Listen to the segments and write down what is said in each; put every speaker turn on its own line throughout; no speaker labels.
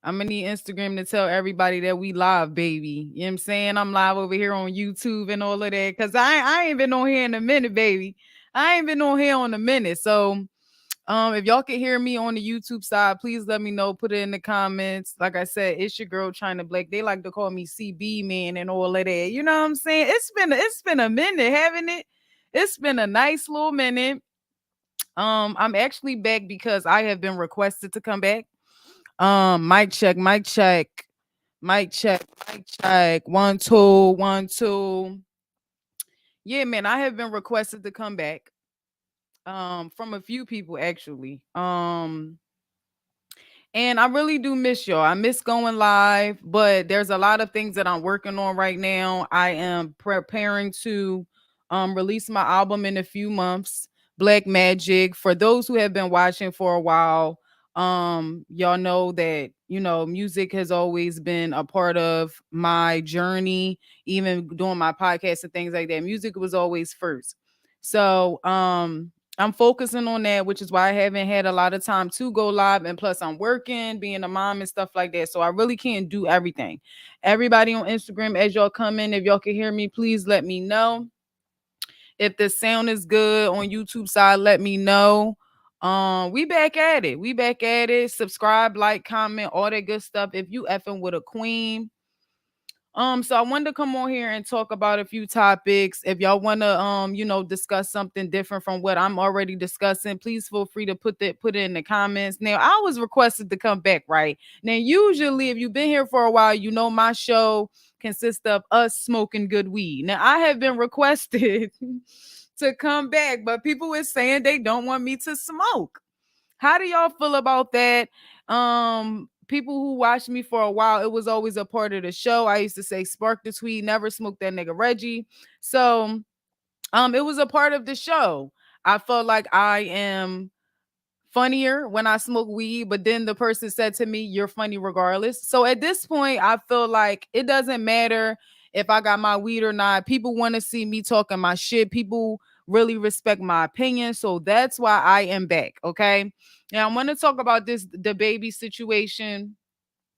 I'm gonna need Instagram to tell everybody that we live, baby. You know what I'm saying? I'm live over here on YouTube and all of that. Cause I ain't been on here in a minute, baby. I ain't been on here in a minute. So if y'all can hear me on the YouTube side, please let me know. Put it in the comments. Like I said, it's your girl China Black. They like to call me CB man and all of that. You know what I'm saying? It's been a minute, haven't it? It's been a nice little minute. I'm actually back because I have been requested to come back. Mic check, mic check, mic check, mic check. 1 2 1 2. Yeah, man, I have been requested to come back. From a few people actually. And I really do miss y'all. I miss going live, but there's a lot of things that I'm working on right now. I am preparing to release my album in a few months, Black Magic. For those who have been watching for a while, y'all know that, music has always been a part of my journey, even doing my podcast and things like that. Music was always first. So, I'm focusing on that, which is why I haven't had a lot of time to go live. And plus, I'm working, being a mom and stuff like that. So I really can't do everything. Everybody on Instagram, as y'all come in, if y'all can hear me, please let me know. If the sound is good on YouTube side, let me know. We back at it. We back at it. Subscribe, like, comment, all that good stuff. If you effing with a queen, so I wanted to come on here and talk about a few topics. If y'all want to discuss something different from what I'm already discussing, please feel free to put it in the comments. Now, I was requested to come back, right? Now, usually if you've been here for a while, my show consists of us smoking good weed. Now, I have been requested to come back, but people were saying they don't want me to smoke. How do y'all feel about that? People who watched me for a while, it was always a part of the show. I used to say spark the tweet, never smoke that nigga Reggie. So it was a part of the show. I felt like I am funnier when I smoke weed, but then the person said to me, "You're funny regardless." So at this point, I feel like it doesn't matter if I got my weed or not. People want to see me talking my shit. People really respect my opinion. So that's why I am back. Okay. Now I want to talk about the baby situation,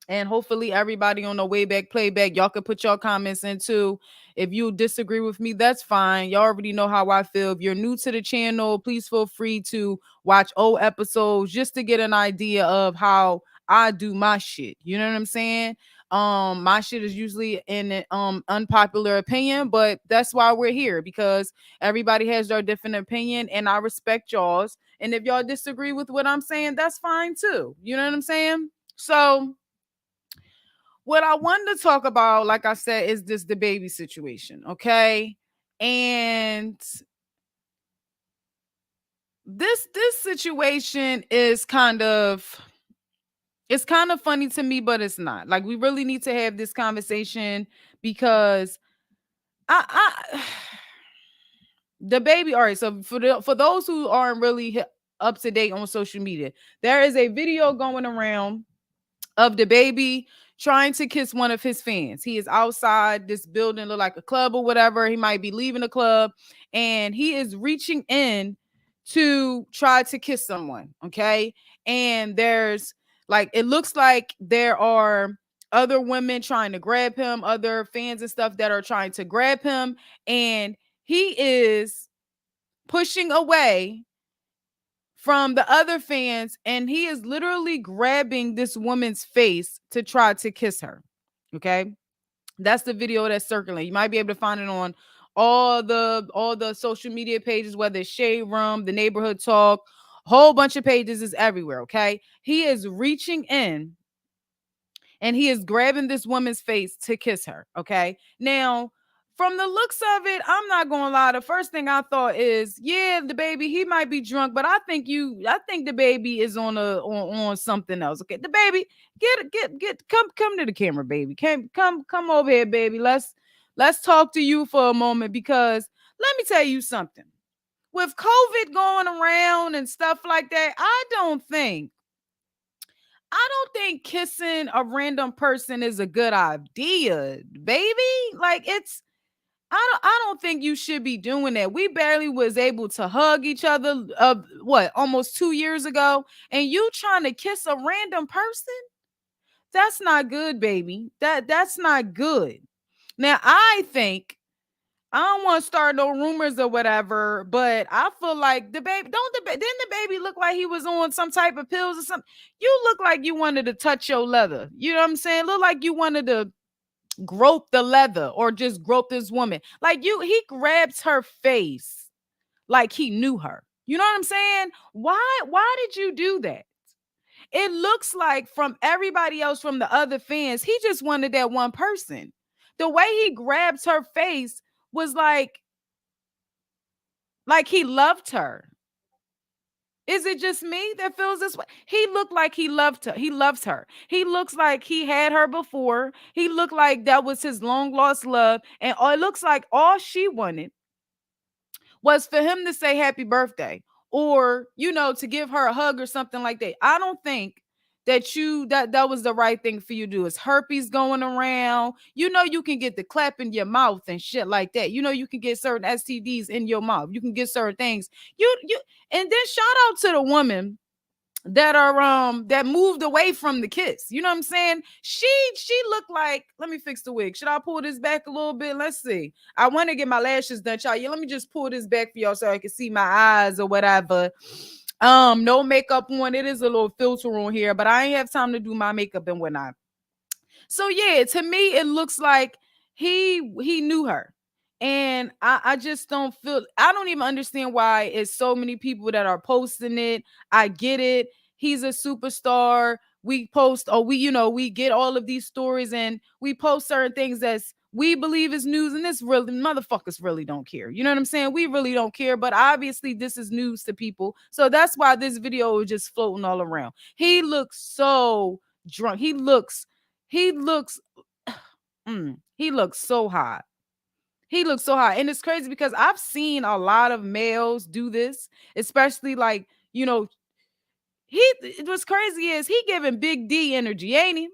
and hopefully everybody on the way back playback, y'all can put your comments in too. If you disagree with me, that's fine. Y'all already know how I feel. If you're new to the channel, please feel free to watch old episodes just to get an idea of how I do my shit. You know what I'm saying? My shit is usually an unpopular opinion, but that's why we're here, because everybody has their different opinion and I respect y'all's. And if y'all disagree with what I'm saying, that's fine too. You know what I'm saying? So what I wanted to talk about, like I said, is the baby situation, okay? And this situation is it's kind of funny to me, but it's not. Like, we really need to have this conversation because I the baby. All right, so for those who aren't really up to date on social media, there is a video going around of the baby trying to kiss one of his fans. He is outside this building, look like a club or whatever. He might be leaving the club, and he is reaching in to try to kiss someone. Okay. And there's, like, it looks like there are other women trying to grab him, other fans and stuff that are trying to grab him. And he is pushing away from the other fans, and he is literally grabbing this woman's face to try to kiss her. Okay. That's the video that's circulating. You might be able to find it on all the social media pages, whether it's Shade Room, the Neighborhood Talk, whole bunch of pages is everywhere. Okay. He is reaching in and he is grabbing this woman's face to kiss her. Okay. Now, from the looks of it, I'm not gonna lie. The first thing I thought is, yeah, the baby, he might be drunk, but I think the baby is on something else. Okay, the baby, come to the camera, baby. Come over here, baby. Let's talk to you for a moment, because let me tell you something. With COVID going around and stuff like that, I don't think kissing a random person is a good idea, baby. Like, I don't think you should be doing that. We barely was able to hug each other almost 2 years ago, and you trying to kiss a random person? That's not good, baby. That's not good. Now, I think I don't want to start no rumors or whatever, but I feel like the baby don't the didn't the baby look like he was on some type of pills or something? You look like you wanted to touch your leather. You know what I'm saying? Look like you wanted to grope the leather or just grope this woman. Like he grabs her face like he knew her. You know what I'm saying? Why did you do that? It looks like from everybody else, from the other fans, he just wanted that one person. The way he grabs her face was like he loved her. Is it just me that feels this way? He looked like he loved her. He loves her. He looks like he had her before. He looked like that was his long lost love. And it looks like all she wanted was for him to say happy birthday, or to give her a hug or something like that. I don't think that was the right thing for you to do. Is herpes going around? You can get the clap in your mouth and shit like that. You can get certain STDs in your mouth. You can get certain things. You and then shout out to the woman that moved away from the kiss. You know what I'm saying? She looked like, let me fix the wig. Should I pull this back a little bit? Let's see. I want to get my lashes done, y'all. Yeah, let me just pull this back for y'all so I can see my eyes or whatever. No makeup on. It is a little filter on here, but I ain't have time to do my makeup and whatnot. So yeah, to me, it looks like he knew her. And I just I don't even understand why it's so many people that are posting it. I get it. He's a superstar. We post, or we get all of these stories and we post certain things that's we believe is news, and this really motherfuckers really don't care. You know what I'm saying? We really don't care, but obviously this is news to people. So that's why this video is just floating all around. He looks so drunk. He looks he looks so hot. He looks so hot. And it's crazy because I've seen a lot of males do this, especially like, what's crazy is he giving big D energy, ain't he?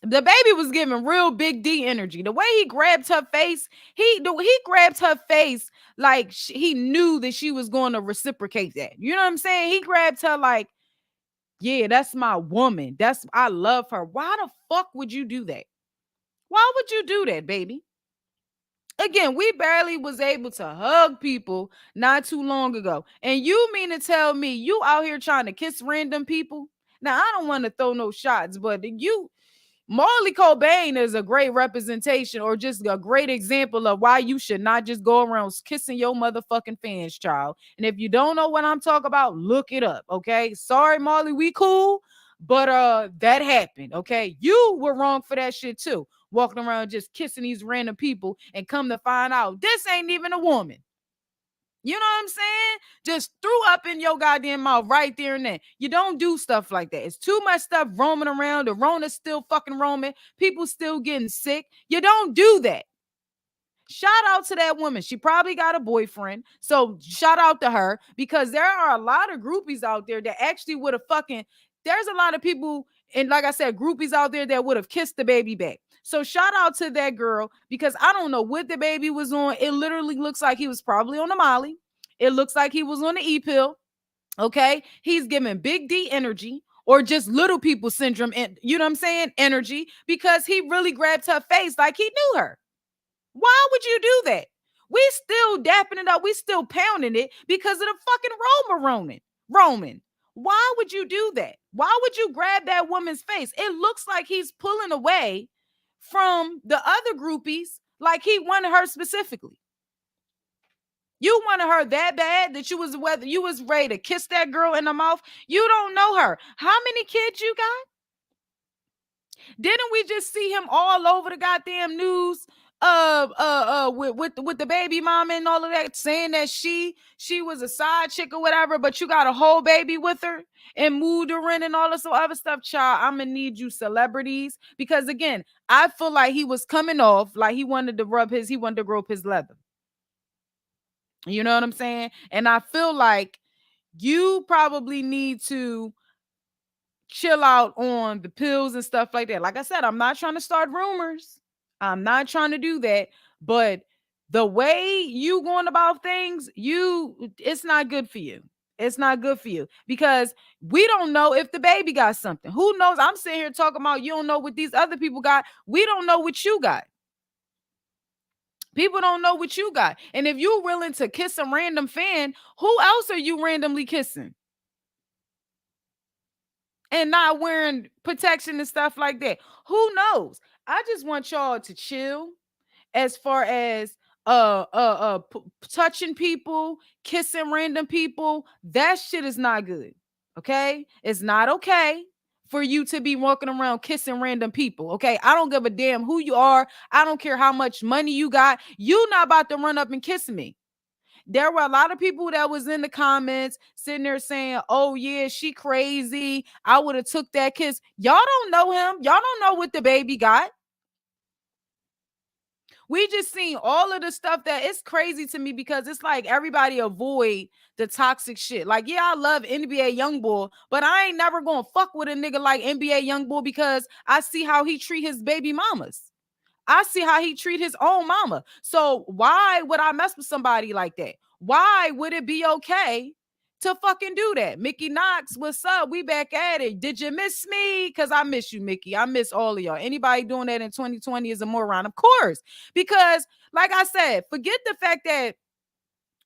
The baby was giving real big D energy. The way he grabbed her face, he grabbed her face like he knew that she was going to reciprocate that. You know what I'm saying? He grabbed her like, yeah, that's my woman. I love her. Why the fuck would you do that? Why would you do that, baby? Again, we barely was able to hug people not too long ago. And you mean to tell me you out here trying to kiss random people? Now, I don't want to throw no shots, but Marley Cobain is a great representation, or just a great example of why you should not just go around kissing your motherfucking fans, child. And if you don't know what I'm talking about, look it up, okay? Sorry, Marley, we cool, but that happened, okay? You were wrong for that shit too. Walking around just kissing these random people and come to find out this ain't even a woman. You know what I'm saying? Just threw up in your goddamn mouth right there and then. You don't do stuff like that. It's too much stuff roaming around. The Rona's still fucking roaming. People still getting sick. You don't do that. Shout out to that woman. She probably got a boyfriend. So shout out to her, because there are a lot of groupies out there that actually would have there's a lot of people, and like I said, groupies out there that would have kissed the baby back. So shout out to that girl, because I don't know what the baby was on. It literally looks like he was probably on the Molly. It looks like he was on the E-pill. Okay. He's giving big D energy, or just little people syndrome. And you know what I'm saying? Energy, because he really grabbed her face like he knew her. Why would you do that? We still dapping it up. We still pounding it because of the fucking Roman. Why would you do that? Why would you grab that woman's face? It looks like he's pulling away from the other groupies, like he wanted her specifically. You wanted her that bad that you was ready to kiss that girl in the mouth. You don't know her. How many kids you got? Didn't we just see him all over the goddamn news? With the baby mama and all of that, saying that she was a side chick or whatever, but you got a whole baby with her and moved her in and all this other stuff, child. I'm gonna need you celebrities, because again, I feel like he was coming off like he wanted to grope his leather. You know what I'm saying? And I feel like you probably need to chill out on the pills and stuff like that. Like I said, I'm not trying to start rumors. I'm not trying to do that. But the way you going about things, it's not good for you. It's not good for you because we don't know if the baby got something. Who knows? I'm sitting here talking about you don't know what these other people got. We don't know what you got. People don't know what you got. And if you're willing to kiss a random fan, who else are you randomly kissing? And not wearing protection and stuff like that. Who knows? I just want y'all to chill as far as touching people, kissing random people. That shit is not good. Okay? It's not okay for you to be walking around kissing random people. Okay? I don't give a damn who you are. I don't care how much money you got. You not about to run up and kiss me. There were a lot of people that was in the comments sitting there saying, oh yeah, she crazy. I would have took that kiss. Y'all don't know him. Y'all don't know what the baby got. We just seen all of the stuff that it's crazy to me because it's like everybody avoid the toxic shit. Like, yeah, I love NBA Youngboy, but I ain't never gonna fuck with a nigga like NBA Youngboy because I see how he treat his baby mamas. I see how he treat his own mama. So why would I mess with somebody like that? Why would it be okay to fucking do that? Mickey Knox, what's up? We back at it. Did you miss me? Because I miss you, Mickey. I miss all of y'all. Anybody doing that in 2020 is a moron, of course. Because, like I said, forget the fact that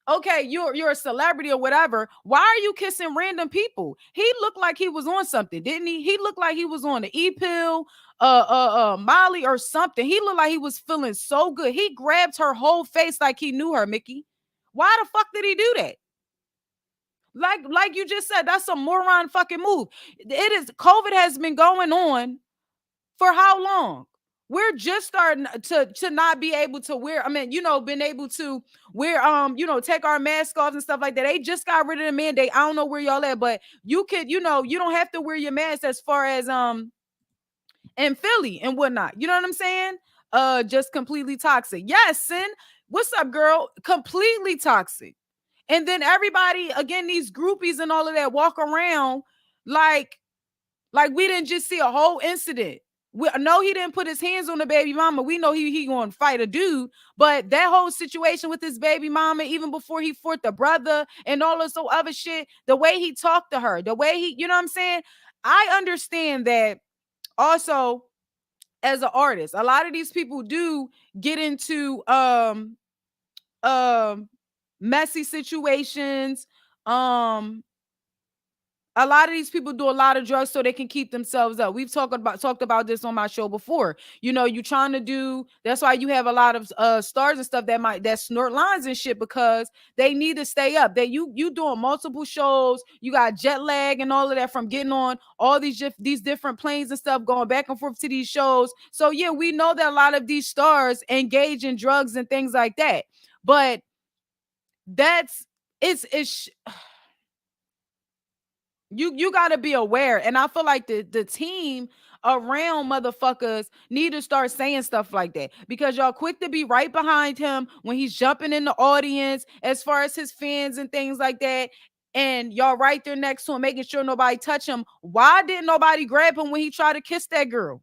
okay, you're a celebrity or whatever. Why are you kissing random people? He looked like he was on something, didn't he? He looked like he was on the E-pill, Molly or something. He looked like he was feeling so good. He grabbed her whole face like he knew her, Mickey. Why the fuck did he do that? Like you just said, that's a moron fucking move. It is COVID has been going on for how long? We're just starting to not be able to wear. I mean, been able to wear take our mask off and stuff like that. They just got rid of the mandate. I don't know where y'all at, but you could, you don't have to wear your mask as far as in Philly and whatnot. You know what I'm saying? Just completely toxic. Yes, Sin. What's up, girl? Completely toxic. And then everybody, again, these groupies and all of that walk around like we didn't just see a whole incident. We know he didn't put his hands on the baby mama. We know he going to fight a dude, but that whole situation with his baby mama, even before he fought the brother and all of some other shit, the way he talked to her, the way he, you know what I'm saying? I understand that also as an artist, a lot of these people do get into messy situations. A lot of these people do a lot of drugs so they can keep themselves up. We've talked about this on my show before. You trying to do, that's why you have a lot of stars and stuff that snort lines and shit because they need to stay up. You doing multiple shows, you got jet lag and all of that from getting on all these different planes and stuff, going back and forth to these shows. So yeah, we know that a lot of these stars engage in drugs and things like that. But it's you got to be aware. And I feel like the team around motherfuckers need to start saying stuff like that because y'all quick to be right behind him when he's jumping in the audience as far as his fans and things like that. And y'all right there next to him, making sure nobody touch him. Why didn't nobody grab him when he tried to kiss that girl?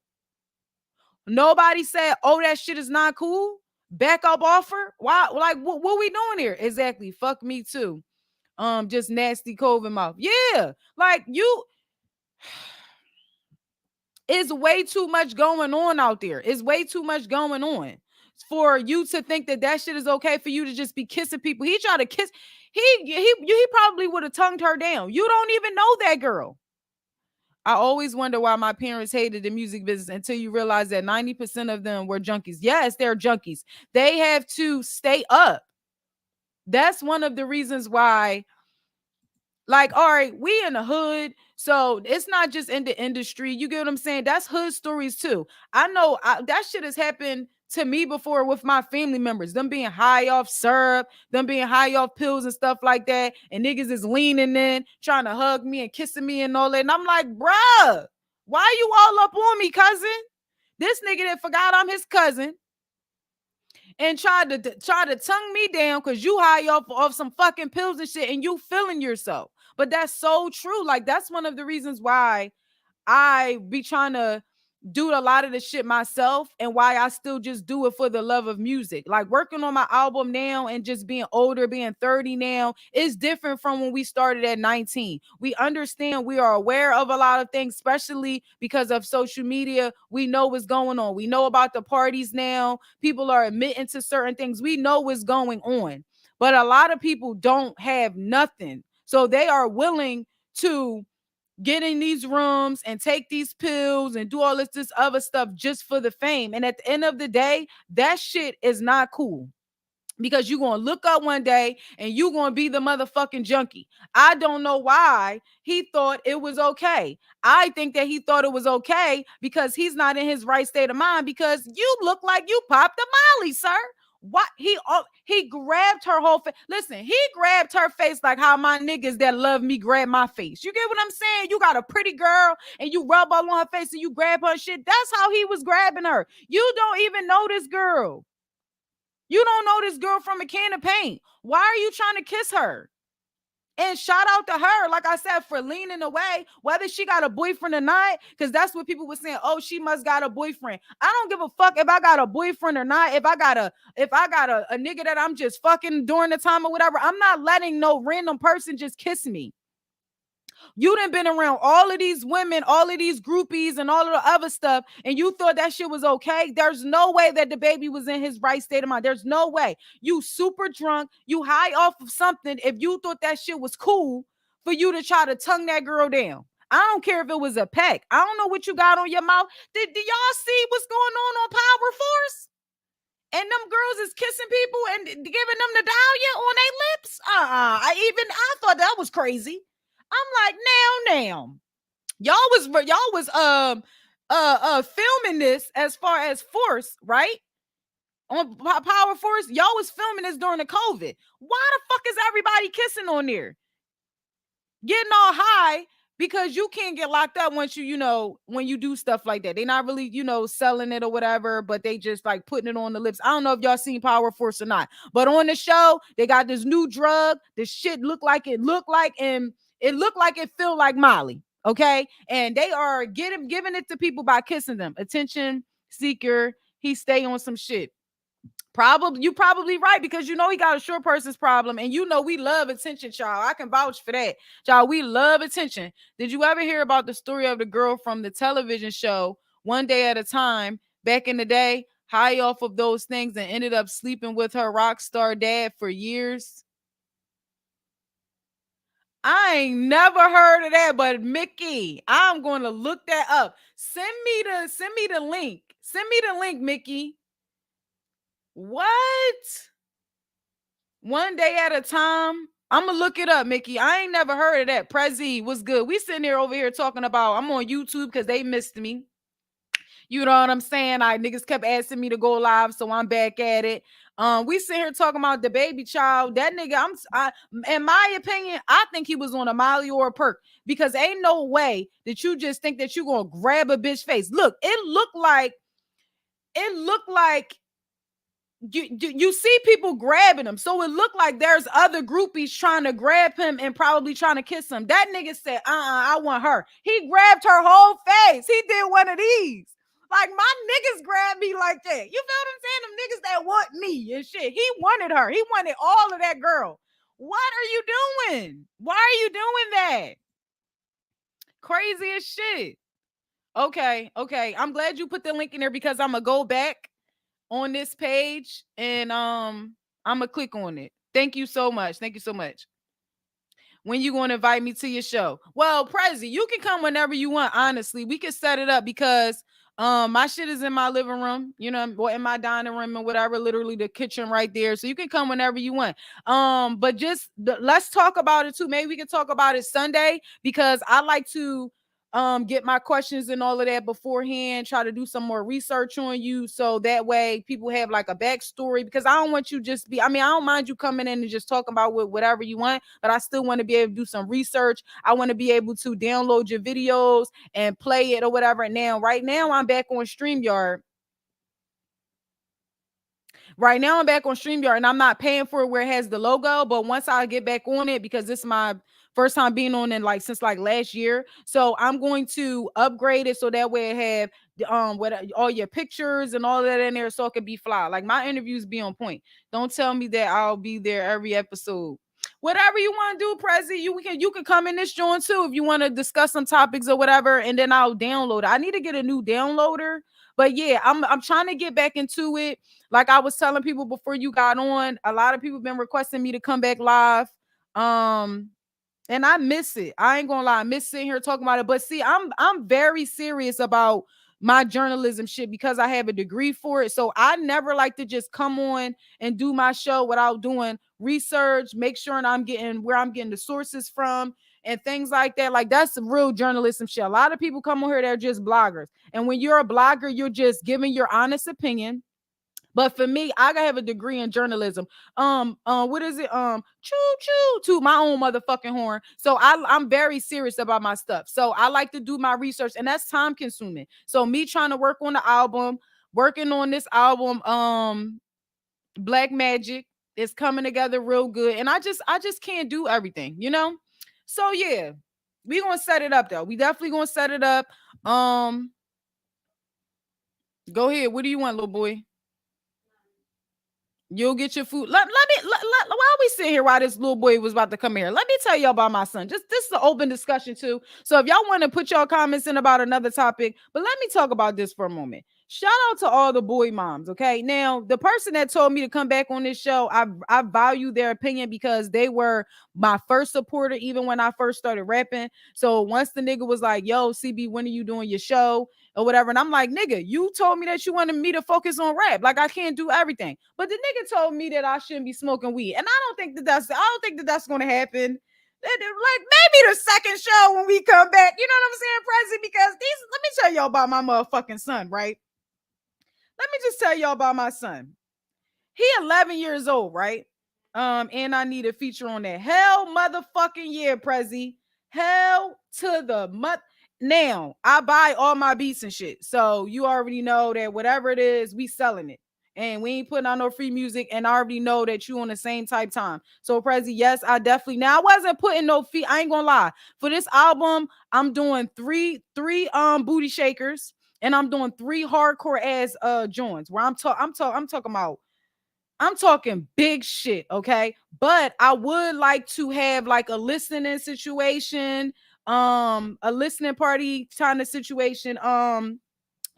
Nobody said, oh, that shit is not cool. Back up offer. Why? Like, what we doing here? Exactly. Fuck me too. Just nasty COVID mouth. Yeah, like it's way too much going on out there. It's way too much going on for you to think that shit is okay for you to just be kissing people. He tried to kiss. He probably would have tongued her down. You don't even know that girl. I always wonder why my parents hated the music business until you realize that 90% of them were junkies. Yes, they're junkies. They have to stay up. That's one of the reasons why, like, all right, we in the hood, so it's not just in the industry. You get what I'm saying? That's hood stories too. I know that shit has happened to me before with my family members, them being high off syrup, them being high off pills and stuff like that, and niggas is leaning in, trying to hug me and kissing me and all that. And I'm like, bruh, why you all up on me, cousin? This nigga that forgot I'm his cousin and tried to tongue me down because you high off some fucking pills and shit and you feeling yourself. But that's so true. Like, that's one of the reasons why I be trying to do a lot of the shit myself, and why I still just do it for the love of music. Like working on my album now and just being older, being 30 now, is different from when we started at 19. We understand, we are aware of a lot of things, especially because of social media. We know what's going on. We know about the parties now. People are admitting to certain things. We know what's going on. But a lot of people don't have nothing. So they are willing to get in these rooms and take these pills and do all this other stuff just for the fame. And at the end of the day, that shit is not cool. Because you're going to look up one day and you're going to be the motherfucking junkie. I don't know why he thought it was okay. I think that he thought it was okay because he's not in his right state of mind, because you look like you popped a Molly, sir. What he grabbed her whole face. Listen, he grabbed her face like how my niggas that love me grab my face. You get what I'm saying? You got a pretty girl and you rub all on her face and you grab her shit. That's how he was grabbing her. You don't even know this girl. You don't know this girl from a can of paint. Why are you trying to kiss her? And shout out to her, like I said, for leaning away, whether she got a boyfriend or not, because that's what people were saying. Oh, she must got a boyfriend. I don't give a fuck if I got a boyfriend or not. If I got a nigga that I'm just fucking during the time or whatever, I'm not letting no random person just kiss me. You done been around all of these women, all of these groupies and all of the other stuff, and you thought that shit was okay? There's no way that the baby was in his right state of mind. There's no way. You super drunk, you high off of something, if you thought that shit was cool for you to try to tongue that girl down. I don't care if it was a peck. I don't know what you got on your mouth. Did y'all see what's going on Power Force? And them girls is kissing people and giving them the dahlia on their lips? I thought that was crazy. I'm like, now, y'all was filming this as far as Force, right? On Power Force, y'all was filming this during the COVID. Why the fuck is everybody kissing on there? Getting all high because you can't get locked up once when you do stuff like that. They're not really, selling it or whatever, but they just like putting it on the lips. I don't know if y'all seen Power Force or not, but on the show, they got this new drug. This shit looked like it feel like Molly. Okay. And they are giving it to people by kissing them. Attention seeker. He stay on some shit. You probably right, because he got a short person's problem, and we love attention, y'all. I can vouch for that, y'all. We love attention. Did you ever hear about the story of the girl from the television show One Day at a Time back in the day, high off of those things, and ended up sleeping with her rock star dad for years? I ain't never heard of that, but Mickey, I'm going to look that up. Send me the link. Send me the link, Mickey. What? One Day at a Time? I'm gonna look it up, Mickey. I ain't never heard of that. Prezi, what's good? We sitting here over here talking about, I'm on YouTube because they missed me. You know what I'm saying? Niggas kept asking me to go live, so I'm back at it. We sitting here talking about the baby child. That nigga, in my opinion, I think he was on a Molly or a perk, because ain't no way that you just think that you gonna grab a bitch face. Look, it looked like you see people grabbing him, so it looked like there's other groupies trying to grab him and probably trying to kiss him. That nigga said, I want her. He grabbed her whole face. He did one of these. Like, my niggas grabbed me like that. You feel what I'm saying? Them niggas that want me and shit. He wanted her. He wanted all of that girl. What are you doing? Why are you doing that? Crazy as shit. Okay. I'm glad you put the link in there, because I'm gonna go back on this page and I'm gonna click on it. Thank you so much. When you going to invite me to your show? Well, Prezi, you can come whenever you want. Honestly, we can set it up, because my shit is in my living room, or in my dining room and whatever, literally the kitchen right there. So you can come whenever you want. But just let's talk about it too. Maybe we can talk about it Sunday, because I like to get my questions and all of that beforehand, try to do some more research on you, so that way people have like a backstory, because I don't want you I don't mind you coming in and just talking about whatever you want, but I still want to be able to do some research. I want to be able to download your videos and play it or whatever. Right now I'm back on StreamYard. And I'm not paying for it where it has the logo, but once I get back on it, because this is my first time being on it since last year, so I'm going to upgrade it so that way I have what all your pictures and all that in there so it could be fly. Like my interviews be on point. Don't tell me that I'll be there every episode. Whatever you want to do, Prezi, you can come in this joint too if you want to discuss some topics or whatever, and then I'll download it. I need to get a new downloader, but yeah, I'm trying to get back into it. Like I was telling people before you got on, a lot of people been requesting me to come back live. Um, and I miss it. I ain't gonna lie, I miss sitting here talking about it. But see, I'm very serious about my journalism shit because I have a degree for it. So I never like to just come on and do my show without doing research, make sure I'm getting where I'm getting the sources from and things like that. Like that's some real journalism shit. A lot of people come on here, they're just bloggers. And when you're a blogger, you're just giving your honest opinion. But for me, I gotta have a degree in journalism. What is it? Choo choo to my own motherfucking horn. So I'm very serious about my stuff. So I like to do my research, and that's time consuming. So me trying to work on the album, working on this album, Black Magic is coming together real good, and I just can't do everything, you know. So yeah, we gonna set it up though. We definitely gonna set it up. Go ahead. What do you want, little boy? You'll get your food. While we sit here, while this little boy was about to come here, let me tell y'all about my son. Just this is an open discussion too. So if y'all want to put y'all comments in about another topic, but let me talk about this for a moment. Shout out to all the boy moms. Okay, now the person that told me to come back on this show, I value their opinion because they were my first supporter, even when I first started rapping. So once the nigga was like, "Yo, CB, when are you doing your show?" or whatever. And I'm like, nigga, you told me that you wanted me to focus on rap. Like I can't do everything. But the nigga told me that I shouldn't be smoking weed. And I don't think that that's gonna happen. Like maybe the second show when we come back, you know what I'm saying, President? Because let me tell y'all about my motherfucking son, right? Let me just tell y'all about my son. He 11 years old, right? And I need a feature on that. Hell motherfucking yeah, Prezi. Hell to the mud. Now, I buy all my beats and shit. So you already know that whatever it is, we selling it. And we ain't putting on no free music. And I already know that you on the same type time. So Prezi, yes, I definitely now I wasn't putting no fee. I ain't gonna lie. For this album, I'm doing three booty shakers, and I'm doing three hardcore ass joints where I'm talking about I'm talking big shit, okay? But I would like to have like a listening situation, a listening party kind of situation,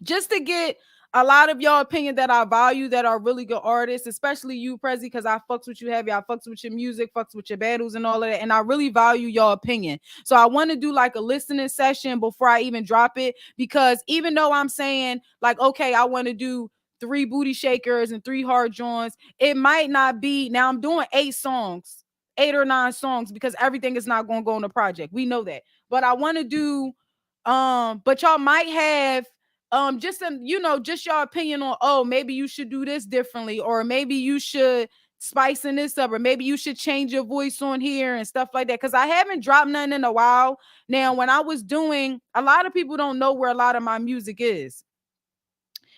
just to get a lot of y'all opinion that I value that are really good artists, especially you, Prezi, because I fucks with you heavy. I fucks with your music, fucks with your battles and all of that. And I really value y'all opinion. So I want to do like a listening session before I even drop it. Because even though I'm saying, like, okay, I want to do three booty shakers and three hard joints, it might not be. Now I'm doing 8 songs, 8 or 9 songs, because everything is not going to go on the project. We know that. But I want to do but y'all might have just just your opinion on, oh, maybe you should do this differently, or maybe you should spicing this up, or maybe you should change your voice on here and stuff like that, because I haven't dropped nothing in a while. Now when I was doing, a lot of people don't know where a lot of my music is.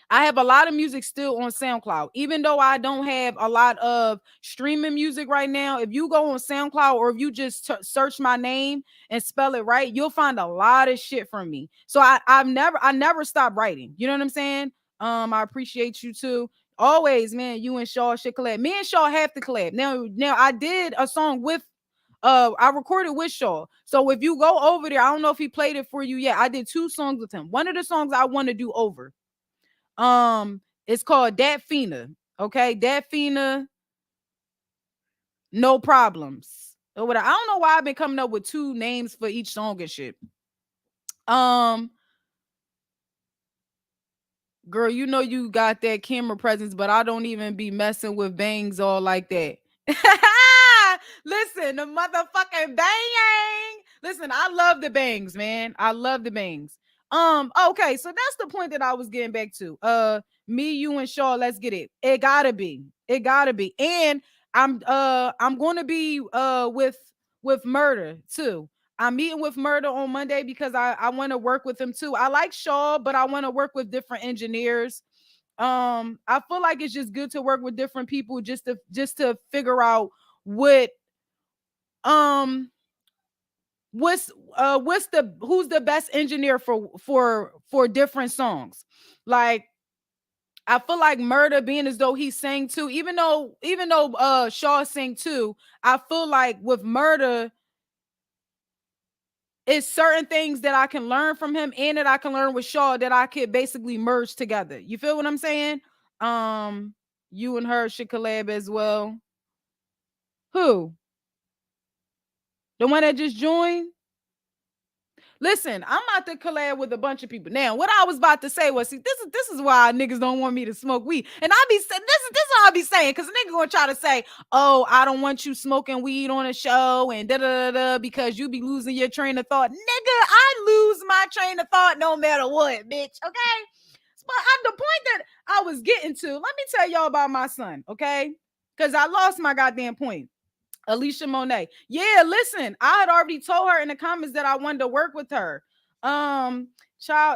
I have a lot of music still on SoundCloud, even though I don't have a lot of streaming music right now. If you go on SoundCloud, or if you just search my name and spell it right, you'll find a lot of shit from me. So I never stop writing. You know what I'm saying? I appreciate you too. Always, man. You and Shaw should collab. Me and Shaw have to collab. Now I did a song with I recorded with Shaw. So if you go over there, I don't know if he played it for you yet. I did 2 songs with him. One of the songs I want to do over. It's called Dat Fina. Okay, Dat Fina, no problems. Or what? I don't know why I've been coming up with 2 names for each song and shit. Girl, you know you got that camera presence, but I don't even be messing with bangs all like that. Listen, the motherfucking bang. Listen, I love the bangs, man. I love the bangs. Okay, so that's the point that I was getting back to. Me, you, and Shaw, let's get it. It gotta be. It gotta be. And I'm gonna be with Murder too. I'm meeting with Murder on Monday because I want to work with him too. I like Shaw, but I want to work with different engineers. I feel like it's just good to work with different people just to figure out what um who's the best engineer for different songs? Like, I feel like Murda, being as though he sang too, even though Shaw sang too, I feel like with Murda, it's certain things that I can learn from him and that I can learn with Shaw that I could basically merge together. You feel what I'm saying? You and her should collab as well. Who? The one that just joined? Listen, I'm about to collab with a bunch of people. Now, what I was about to say was, see, this is why niggas don't want me to smoke weed. And I be saying, this is what I be saying, because a nigga gonna try to say, oh, I don't want you smoking weed on a show and da da da because you be losing your train of thought. Nigga, I lose my train of thought no matter what, bitch. Okay. But the point that I was getting to, let me tell y'all about my son, okay? Because I lost my goddamn point. Alicia Monet. Yeah, listen, I had already told her in the comments that I wanted to work with her. Child,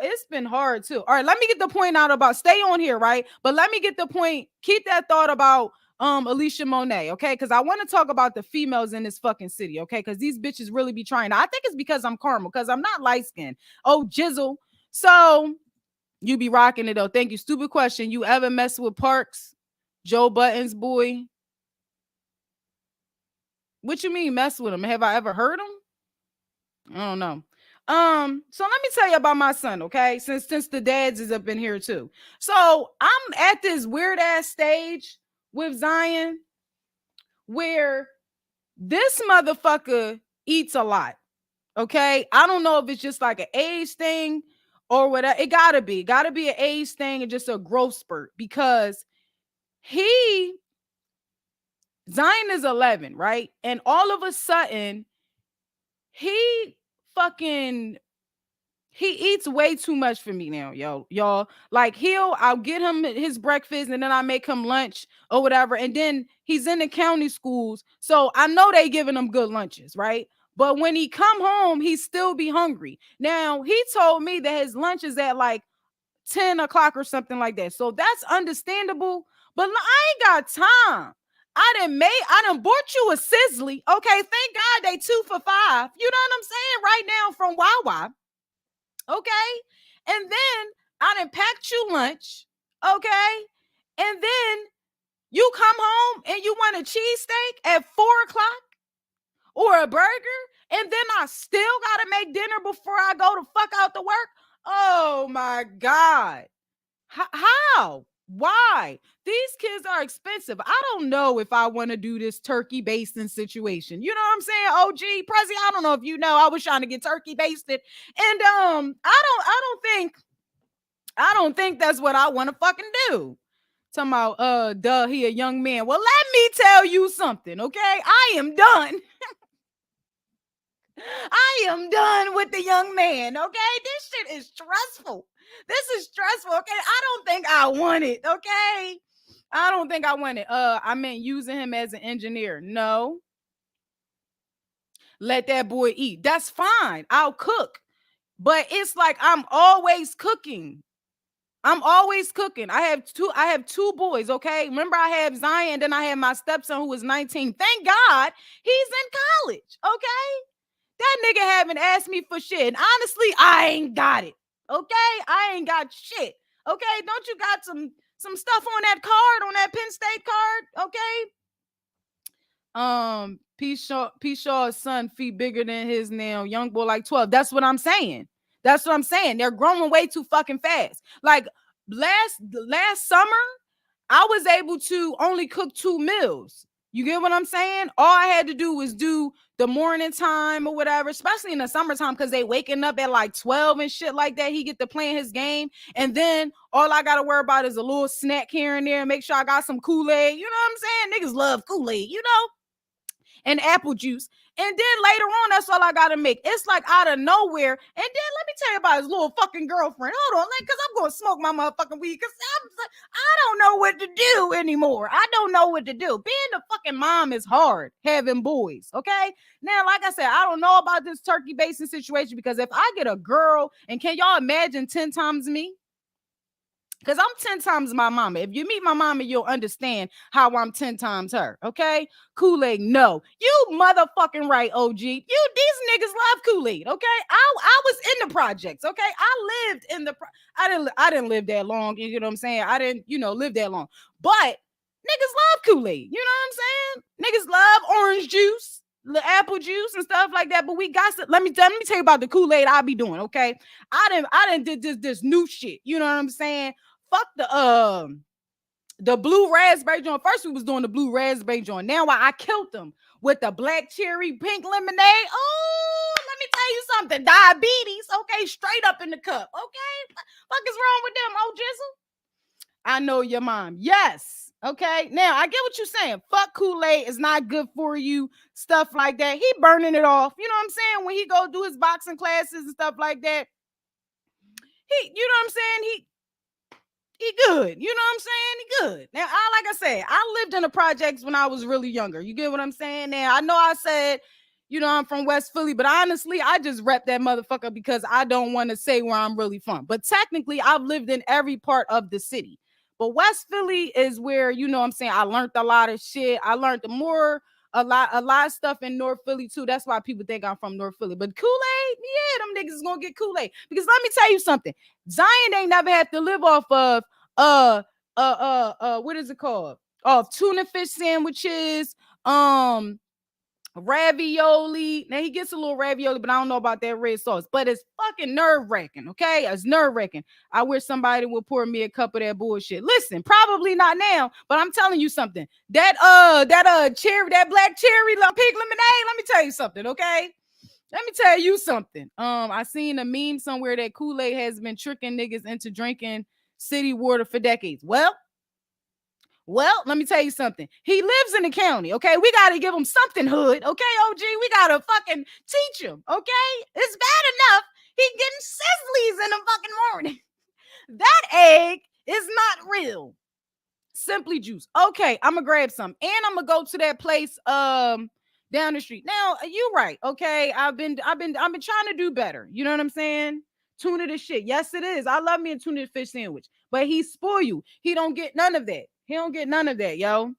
it's been hard too. All right, let me get the point out about, stay on here, right? But let me get the point, keep that thought about Alicia Monet, okay? Because I want to talk about the females in this fucking city, okay? Because these bitches really be trying. I think it's because I'm caramel, because I'm not light skinned. Oh, Jizzle. So you be rocking it though. Thank you. Stupid question. You ever mess with Parks? Joe Buttons boy? What you mean mess with him? Have I ever heard him? I don't know. So let me tell you about my son, okay? Since the dads is up in here too. So I'm at this weird ass stage with Zion where this motherfucker eats a lot. Okay. I don't know if it's just like an age thing or whatever. It gotta be an age thing and just a growth spurt, because Zion is 11, right? And all of a sudden, he eats way too much for me now, y'all. Like, I'll get him his breakfast and then I make him lunch or whatever. And then he's in the county schools, so I know they giving him good lunches, right? But when he come home, he still be hungry. Now, he told me that his lunch is at like 10 o'clock or something like that. So that's understandable. But I ain't got time. I done bought you a Sizzly. Okay, thank God they 2 for $5. You know what I'm saying? Right now from Wawa. Okay. And then I done packed you lunch. Okay. And then you come home and you want a cheesesteak at 4 o'clock or a burger. And then I still got to make dinner before I go to fuck out to work. Oh my God. How? Why? These kids are expensive. I don't know if I want to do this turkey basting situation. You know what I'm saying? OG Prezi, I don't know if you know, I was trying to get turkey basted. And I don't think that's what I want to fucking do. Talking about he a young man. Well, let me tell you something, okay? I am done. I am done with the young man, okay? This shit is stressful. This is stressful, okay? I don't think I want it, okay? I don't think I want it. I meant using him as an engineer. No. Let that boy eat. That's fine. I'll cook. But it's like I'm always cooking. I have two boys, okay? Remember, I have Zion, then I have my stepson who is 19. Thank God he's in college, okay? That nigga haven't asked me for shit. And honestly, I ain't got it. Okay? I ain't got shit. Okay? Don't you got some stuff on that card, on that Penn State card? Okay? P. Shaw's son feet bigger than his now. Young boy like 12. That's what I'm saying. They're growing way too fucking fast. Like last summer, I was able to only cook 2 meals. You get what I'm saying? All I had to do was do the morning time or whatever, especially in the summertime, because they waking up at like 12 and shit like that. He get to playing his game. And then all I got to worry about is a little snack here and there and make sure I got some Kool-Aid. You know what I'm saying? Niggas love Kool-Aid, you know? And apple juice. And then later on, that's all I gotta make. It's like out of nowhere. And then let me tell you about his little fucking girlfriend. Hold on, because I'm gonna smoke my motherfucking weed. Because I don't know what to do anymore. I don't know what to do. Being the fucking mom is hard, having boys. Okay. Now, like I said, I don't know about this turkey basing situation, because if I get a girl, and can y'all imagine 10 times me? Because I'm 10 times my mama. If you meet my mama, you'll understand how I'm 10 times her. Okay. Kool-Aid, no. You motherfucking right, OG. These niggas love Kool-Aid. Okay. I was in the projects. Okay. I lived in I didn't live that long. You know what I'm saying? I didn't, live that long. But niggas love Kool-Aid. You know what I'm saying? Niggas love orange juice, the apple juice and stuff like that. But we got to let me tell you about the Kool-Aid I be doing. Okay. I didn't did this new shit. You know what I'm saying? Fuck the blue raspberry joint. First we was doing the blue raspberry joint. Now I killed them with the black cherry pink lemonade. Oh, let me tell you something. Diabetes, okay, straight up in the cup. Okay, fuck is wrong with them, oh Jizzle? I know your mom. Yes. Okay. Now I get what you're saying. Fuck Kool-Aid is not good for you. Stuff like that. He burning it off. You know what I'm saying? When he go do his boxing classes and stuff like that. You know what I'm saying? He good. You know what I'm saying? He good. Now, like I said, I lived in the projects when I was really younger. You get what I'm saying? Now, I know I said, I'm from West Philly, but honestly, I just rep that motherfucker because I don't want to say where I'm really from. But technically, I've lived in every part of the city. But West Philly is where, you know what I'm saying, I learned a lot of shit. I learned a lot of stuff in North Philly too. That's why people think I'm from North Philly. But Kool-Aid, yeah, them niggas is gonna get Kool-Aid. Because let me tell you something. Zion ain't never had to live off of what is it called? Tuna fish sandwiches, ravioli. Now he gets a little ravioli, but I don't know about that red sauce. But it's fucking nerve-wracking, okay? It's nerve-wracking. I wish somebody would pour me a cup of that bullshit. Listen, probably not now, but I'm telling you something. That cherry, that black cherry, pink lemonade. Let me tell you something, okay? Let me tell you something. I seen a meme somewhere that Kool-Aid has been tricking niggas into drinking city water for decades. Well, let me tell you something. He lives in the county, okay? We got to give him something hood, okay, OG? We got to fucking teach him, okay? It's bad enough he getting sizzlies in the fucking morning. That egg is not real. Simply Juice. Okay, I'm going to grab some. And I'm going to go to that place down the street. Now, you right, okay? I've been trying to do better. You know what I'm saying? Tuna the shit. Yes, it is. I love me a tuna fish sandwich. But he spoil you. He don't get none of that. He don't get none of that, yo.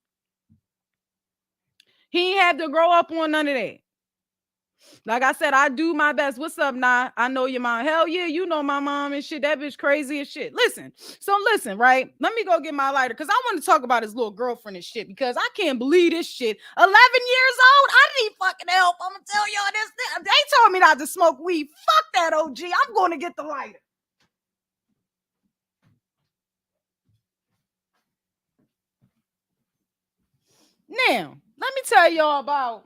He ain't had to grow up on none of that. Like I said, I do my best. What's up, Nah? I know your mom. Hell yeah, you know my mom and shit. That bitch crazy as shit. Listen, right? Let me go get my lighter because I want to talk about his little girlfriend and shit because I can't believe this shit. 11 years old? I need fucking help. I'm going to tell y'all this. They told me not to smoke weed. Fuck that, OG. I'm going to get the lighter. Now, let me tell y'all about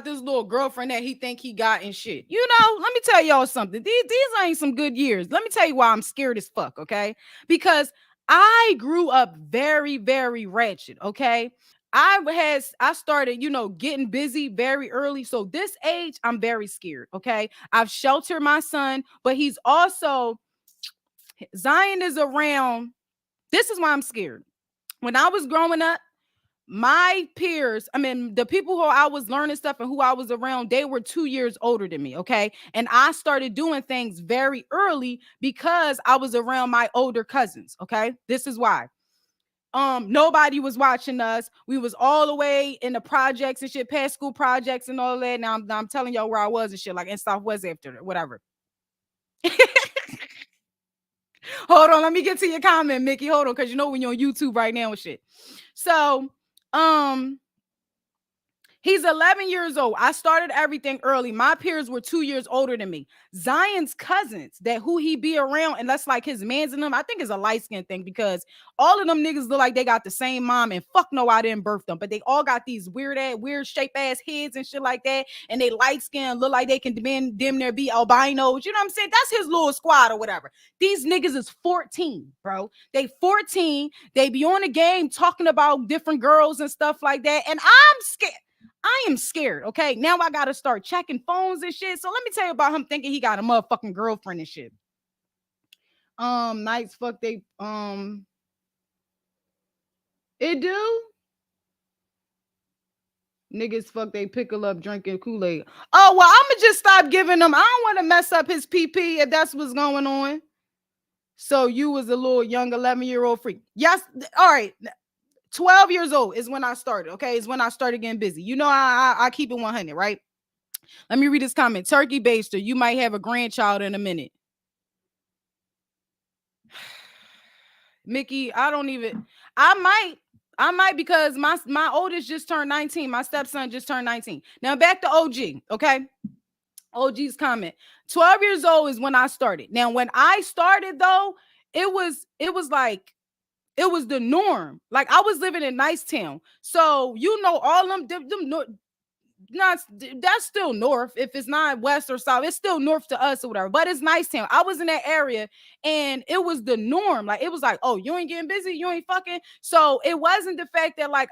this little girlfriend that he think he got and shit. Let me tell y'all something. These ain't some good years. Let me tell you why I'm scared as fuck, okay? Because I grew up very, very ratchet, okay? I started, getting busy very early. So this age, I'm very scared, okay? I've sheltered my son, but he's also Zion is around. This is why I'm scared. When I was growing up, my peers, the people who I was learning stuff and who I was around, they were 2 years older than me, okay? And I started doing things very early because I was around my older cousins, okay? This is why. Nobody was watching us. We was all the way in the projects and shit, past school projects and all that. Now I'm telling y'all where I was and shit, like in Southwest after whatever. Hold on, let me get to your comment, Mickey. Hold on, because when you're on YouTube right now and shit. So, he's 11 years old. I started everything early. My peers were 2 years older than me. Zion's cousins, who he be around, and that's like his mans and them, I think it's a light skin thing because all of them niggas look like they got the same mom, and fuck no, I didn't birth them, but they all got these weird shape ass heads and shit like that, and they light skin, look like they can damn near be albinos. You know what I'm saying? That's his little squad or whatever. These niggas is 14, bro. They 14. They be on the game talking about different girls and stuff like that, and I'm scared. I am scared, okay? Now I gotta start checking phones and shit. So let me tell you about him thinking he got a motherfucking girlfriend and shit. Nights fuck they it do? Niggas fuck they pickle up drinking Kool-Aid. Oh, well, I'ma just stop giving him. I don't want to mess up his PP if that's what's going on. So you was a little young 11-year-old freak. Yes. All right. 12 years old is when I started. Okay. Is when I started getting busy. You know, I keep it 100, right? Let me read this comment. Turkey baster, you might have a grandchild in a minute. Mickey, I might because my oldest just turned 19. My stepson just turned 19. Now back to OG, okay? OG's comment. 12 years old is when I started. Now when I started though, it was like it was the norm. Like I was living in Nicetown. So you know all them not that's still north. If it's not west or south, it's still north to us or whatever. But it's Nicetown. I was in that area, and it was the norm. Like it was like, oh, you ain't getting busy, you ain't fucking. So it wasn't the fact that like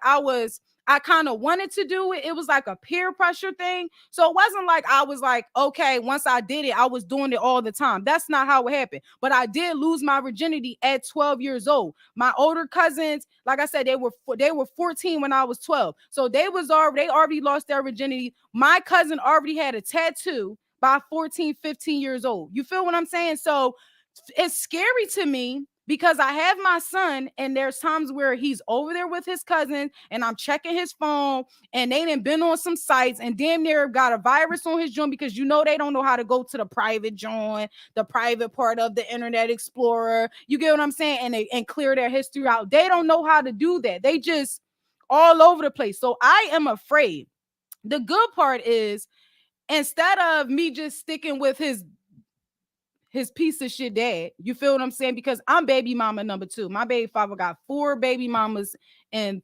I kind of wanted to do it. It was like a peer pressure thing. So it wasn't like I was like, okay, once I did it, I was doing it all the time. That's not how it happened. But I did lose my virginity at 12 years old. My older cousins, like I said, they were 14 when I was 12. So they already lost their virginity. My cousin already had a tattoo by 14, 15 years old. You feel what I'm saying? So it's scary to me because I have my son, and there's times where he's over there with his cousin, and I'm checking his phone, and they done been on some sites and damn near got a virus on his joint because you know they don't know how to go to the private joint, the private part of the Internet Explorer. You get what I'm saying? And clear their history out. They don't know how to do that. They just all over the place. So I am afraid. The good part is instead of me just sticking with his piece of shit dad. You feel what I'm saying? Because I'm baby mama number 2. My baby father got 4 baby mamas and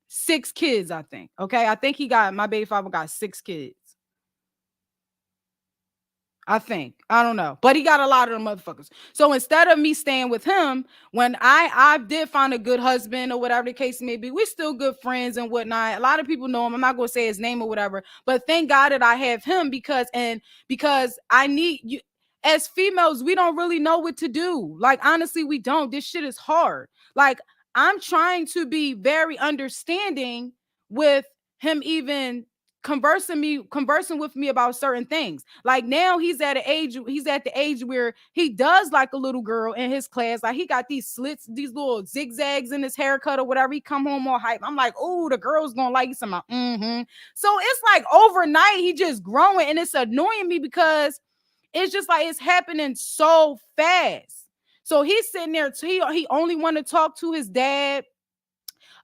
6 kids, I think. Okay. I think my baby father got 6 kids. I think. I don't know. But he got a lot of them motherfuckers. So instead of me staying with him, when I did find a good husband or whatever the case may be, we're still good friends and whatnot. A lot of people know him. I'm not gonna say his name or whatever, but thank God that I have him because I need you as females, we don't really know what to do. Like honestly, we don't. This shit is hard. Like I'm trying to be very understanding with him even conversing with me about certain things. Like now he's at the age where he does like a little girl in his class. Like he got these slits, these little zigzags in his haircut or whatever. He come home all hype. I'm like, oh, the girl's gonna like some. So it's like overnight he just growing, and it's annoying me because it's just like it's happening so fast. So he's sitting there, he only want to talk to his dad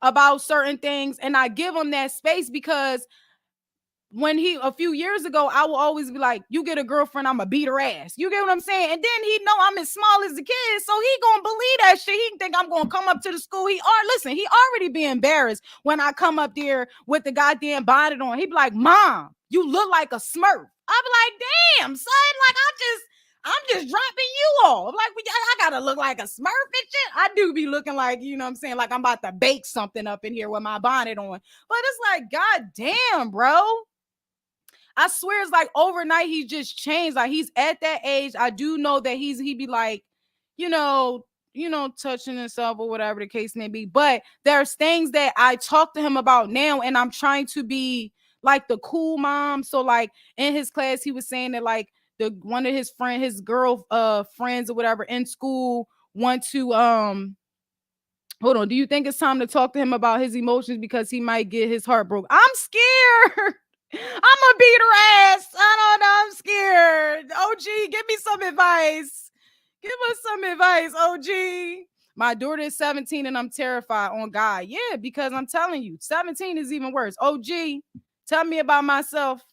about certain things, and I give him that space because when he a few years ago, I will always be like, you get a girlfriend, I'ma beat her ass. You get what I'm saying? And then he know I'm as small as the kid, so he gonna believe that shit. He think I'm gonna come up to the school. He already be embarrassed when I come up there with the goddamn bonnet on. He be like, Mom, you look like a Smurf. I be like, damn, son, like I'm just dropping you off. Like I gotta look like a Smurf and shit. I do be looking like, you know what I'm saying, like I'm about to bake something up in here with my bonnet on. But it's like, god damn, bro. I swear it's like overnight he just changed. Like he's at that age. I do know that he be like, you know, touching himself or whatever the case may be. But there's things that I talk to him about now, and I'm trying to be like the cool mom. So like in his class, he was saying that like one of his girl friends or whatever in school want to hold on. Do you think it's time to talk to him about his emotions because he might get his heart broke? I'm scared. I'm gonna beat her ass. I don't know. I'm scared. OG, give me some advice. Give us some advice, OG. My daughter is 17 and I'm terrified on God. Yeah, because I'm telling you, 17 is even worse. OG, tell me about myself.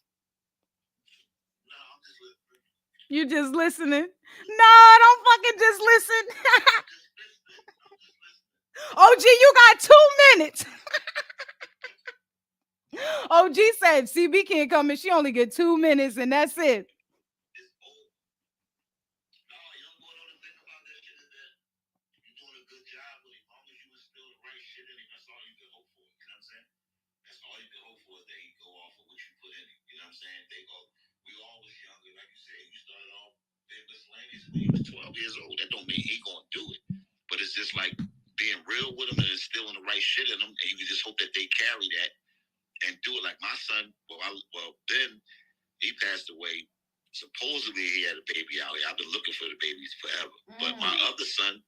You just listening? No, don't fucking just listen. OG, you got 2 minutes. OG said CB can't come in. She only get 2 minutes and that's it. When he was 12 years old, that don't mean he gonna do it. But it's just like being real with him and instilling the right shit in them, and you can just hope that they carry that and do it. Like my son, then he passed away.
Supposedly he had a baby out here. I've been looking for the babies forever. But my other son,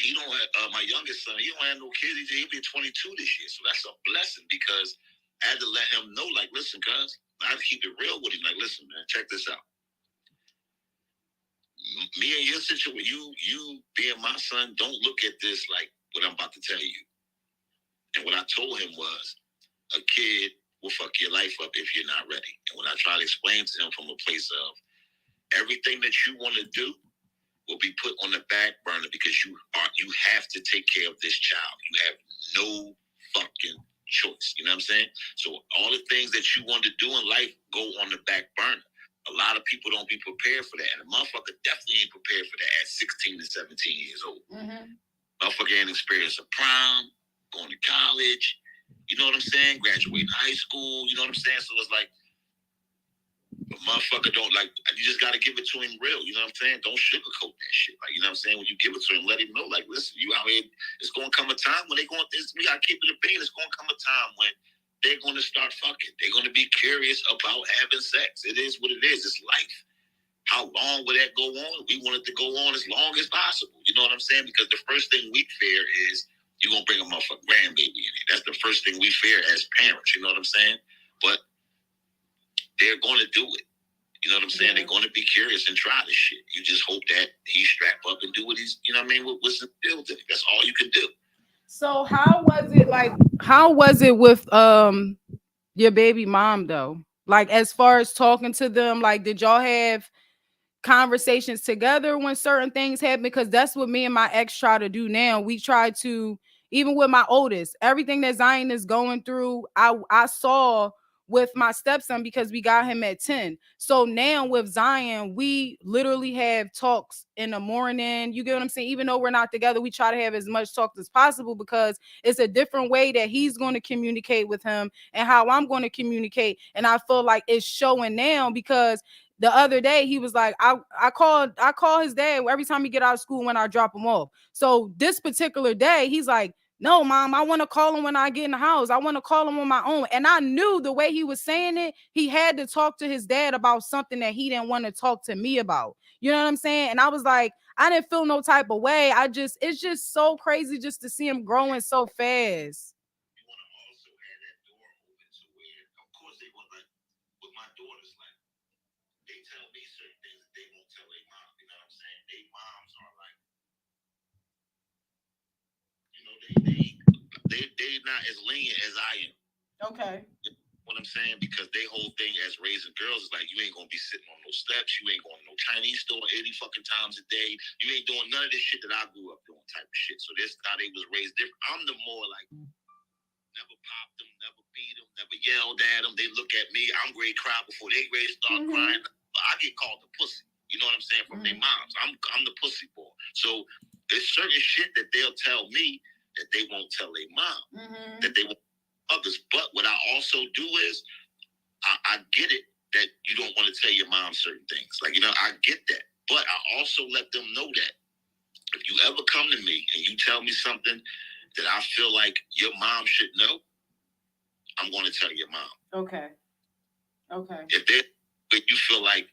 he don't have, my youngest son, he don't have no kids. He'll be 22 this year. So that's a blessing because I had to let him know, like, listen, cuz, I have to keep it real with him. Like, listen, man, check this out. Me and your situation, you being my son, don't look at this like what I'm about to tell you. And what I told him was, a kid will fuck your life up if you're not ready. And when I try to explain to him from a place of everything that you want to do will be put on the back burner because you have to take care of this child. You have no fucking choice. You know what I'm saying? So all the things that you want to do in life go on the back burner. A lot of people don't be prepared for that. And a motherfucker definitely ain't prepared for that at 16 to 17 years old. Motherfucker ain't experienced a prom, going to college, you know what I'm saying? Graduating high school, you know what I'm saying? So it's like, a motherfucker don't like, you just got to give it to him real, you know what I'm saying? Don't sugarcoat that shit. Like, you know what I'm saying? When you give it to him, let him know, like, listen, you out here, it's going to come a time when we got to keep it a bean. It's going to come a time when they're going to start fucking. They're going to be curious about having sex. It is what it is. It's life. How long will that go on? We want it to go on as long as possible. You know what I'm saying? Because the first thing we fear is you're going to bring a motherfucking grandbaby in here. That's the first thing we fear as parents. You know what I'm saying? But they're going to do it. You know what I'm saying? They're going to be curious and try this shit. You just hope that he strap up and do what he's, you know what I mean? What's the deal with it? That's all you can do.
So how was it with your baby mom though? Like as far as talking to them, like did y'all have conversations together when certain things happen? Because that's what me and my ex try to do now. We try to, even with my oldest, everything that Zion is going through, I saw with my stepson because we got him at 10. So now with Zion, we literally have talks in the morning. You get what I'm saying? Even though we're not together, we try to have as much talk as possible because it's a different way that he's going to communicate with him and how I'm going to communicate. And I feel like it's showing now because the other day he was like, I call his dad every time he get out of school when I drop him off. So this particular day, he's like, no, mom, I want to call him when I get in the house. I want to call him on my own. And I knew the way he was saying it, he had to talk to his dad about something that he didn't want to talk to me about. You know what I'm saying? And I was like, I didn't feel no type of way. It's just so crazy just to see him growing so fast.
You want to also have that door open to where, of course, they want, like, with my daughters, like, they tell me certain things that they won't tell their mom. You know what I'm saying? Their moms are like, you know, they not as lenient as I am.
Okay.
You know what I'm saying? Because they whole thing as raising girls is like, you ain't gonna be sitting on no steps, you ain't going to no Chinese store 80 fucking times a day, you ain't doing none of this shit that I grew up doing type of shit. So this how they was raised different. I'm the more like, never popped them, never beat them, never yelled at them. They look at me, I'm ready to cry before they ready to start crying. I get called the pussy. You know what I'm saying? From their moms. I'm the pussy boy. So there's certain shit that they'll tell me that they won't tell their mom. That they won't others. But what I also do is I get it that you don't want to tell your mom certain things. Like, you know, I get that. But I also let them know that if you ever come to me and you tell me something that I feel like your mom should know, I'm going to tell your mom.
Okay.
If you feel like,